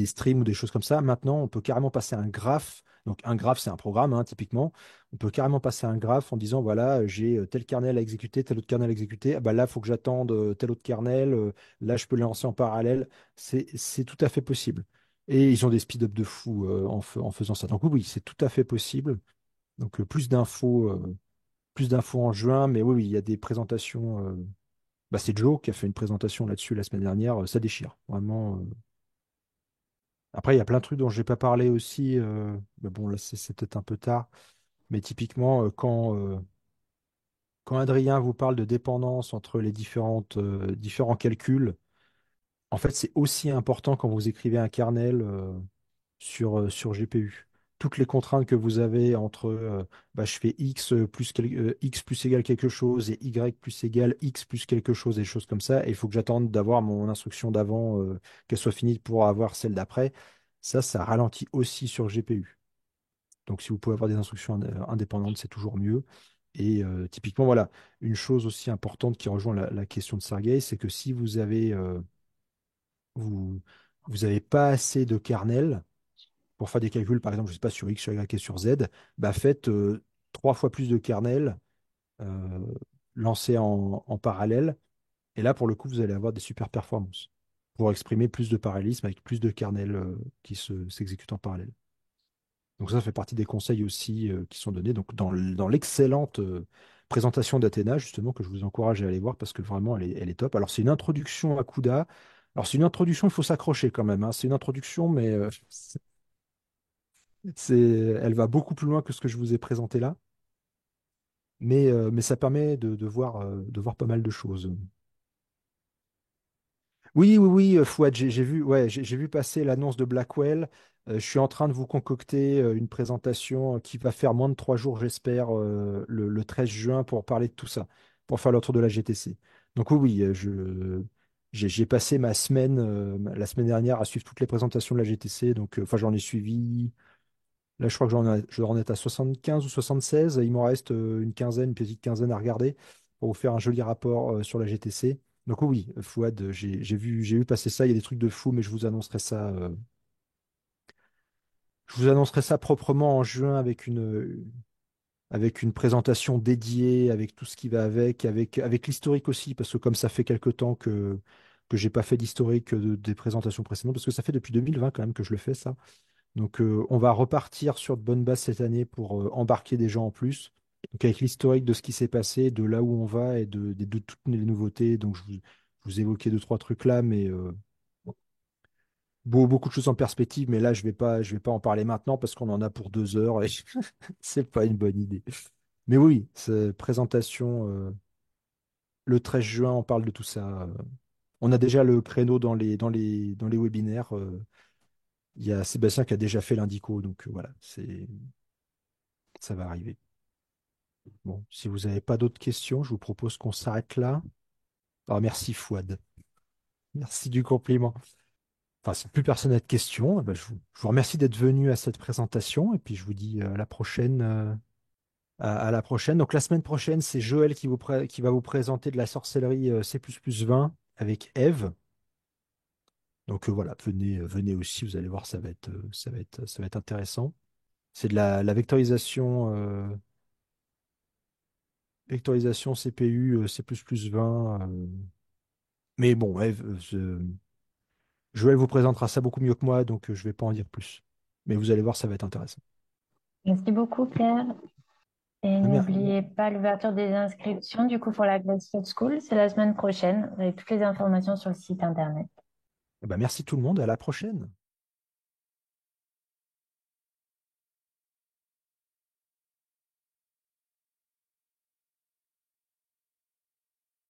streams ou des choses comme ça. Maintenant, on peut carrément passer un graphe. Donc, un graphe, c'est un programme, hein, typiquement. On peut carrément passer un graphe en disant, voilà, j'ai tel kernel à exécuter, tel autre kernel à exécuter. Ah bah là, il faut que j'attende tel autre kernel. Là, je peux les lancer en parallèle. C'est tout à fait possible. Et ils ont des speed-up de fou en faisant ça. Donc, oui, oui, c'est tout à fait possible. Donc, plus d'infos en juin. Mais oui, oui, il y a des présentations. C'est Joe qui a fait une présentation là-dessus la semaine dernière. Ça déchire. Vraiment. Après, il y a plein de trucs dont je n'ai pas parlé aussi. Mais bon, là, c'est peut-être un peu tard. Mais typiquement, quand Adrien vous parle de dépendance entre les différents calculs, en fait, c'est aussi important quand vous écrivez un kernel sur GPU. Toutes les contraintes que vous avez entre je fais x plus égal quelque chose et y plus égal x plus quelque chose, des choses comme ça, et il faut que j'attende d'avoir mon instruction d'avant qu'elle soit finie pour avoir celle d'après. Ça ralentit aussi sur GPU. Donc si vous pouvez avoir des instructions indépendantes, c'est toujours mieux. Et typiquement, voilà, une chose aussi importante qui rejoint la question de Sergei, c'est que si vous, vous avez pas assez de kernel pour faire des calculs, par exemple, je sais pas, sur X, sur Y et sur Z, bah faites 3 fois plus de kernel euh, lancés en parallèle. Et là, pour le coup, vous allez avoir des super performances pour exprimer plus de parallélisme avec plus de kernels qui s'exécutent en parallèle. Donc ça fait partie des conseils aussi qui sont donnés donc dans l'excellente présentation d'Athéna, justement, que je vous encourage à aller voir parce que vraiment, elle est top. Alors, c'est une introduction à CUDA. Alors, c'est une introduction, il faut s'accrocher quand même, hein. C'est une introduction, mais elle va beaucoup plus loin que ce que je vous ai présenté là. Mais ça permet de voir pas mal de choses. Oui, oui, oui, Fouad, j'ai vu, ouais, j'ai vu passer l'annonce de Blackwell. Je suis en train de vous concocter une présentation qui va faire moins de 3 jours, j'espère, le 13 juin pour parler de tout ça, pour faire le tour de la GTC. Donc oui, oui, j'ai passé ma semaine, la semaine dernière, à suivre toutes les présentations de la GTC. Donc, enfin, j'en ai suivi. Là, je crois que je dois en être à 75 ou 76. Il m'en reste une petite quinzaine à regarder pour vous faire un joli rapport sur la GTC. Donc oui, Fouad, j'ai vu passer ça. Il y a des trucs de fou, mais je vous annoncerai ça proprement en juin avec une présentation dédiée, avec tout ce qui va avec l'historique aussi, parce que comme ça fait quelque temps que j'ai pas fait d'historique des présentations précédentes, parce que ça fait depuis 2020 quand même que je le fais ça. Donc, on va repartir sur de bonnes bases cette année pour embarquer des gens en plus. Donc, avec l'historique de ce qui s'est passé, de là où on va et de toutes les nouveautés. Donc, je vous évoquais 2, 3 trucs là, mais beaucoup de choses en perspective. Mais là, je vais pas en parler maintenant parce qu'on en a pour 2 heures et c'est pas une bonne idée. Mais oui, présentation le 13 juin, on parle de tout ça. On a déjà le créneau dans les webinaires. Il y a Sébastien qui a déjà fait l'indico, donc voilà, ça va arriver. Bon, si vous n'avez pas d'autres questions, je vous propose qu'on s'arrête là. Ah, merci Fouad. Merci du compliment. Enfin, si plus personne n'a de questions, eh ben, je vous remercie d'être venu à cette présentation et puis je vous dis à la prochaine. À la prochaine. Donc la semaine prochaine, c'est Joël qui va vous présenter de la sorcellerie C++ 20 avec Eve. Donc voilà, venez aussi, vous allez voir, ça va être intéressant. C'est de la vectorisation CPU C++ 20. Mais bon, Eve, Joël vous présentera ça beaucoup mieux que moi, donc je ne vais pas en dire plus. Mais vous allez voir, ça va être intéressant. Merci beaucoup, Pierre. Et Ah, bien. n'oubliez pas l'ouverture des inscriptions, du coup, pour la Graceful School. C'est la semaine prochaine. Vous avez toutes les informations sur le site internet. Eh ben, merci tout le monde, à la prochaine.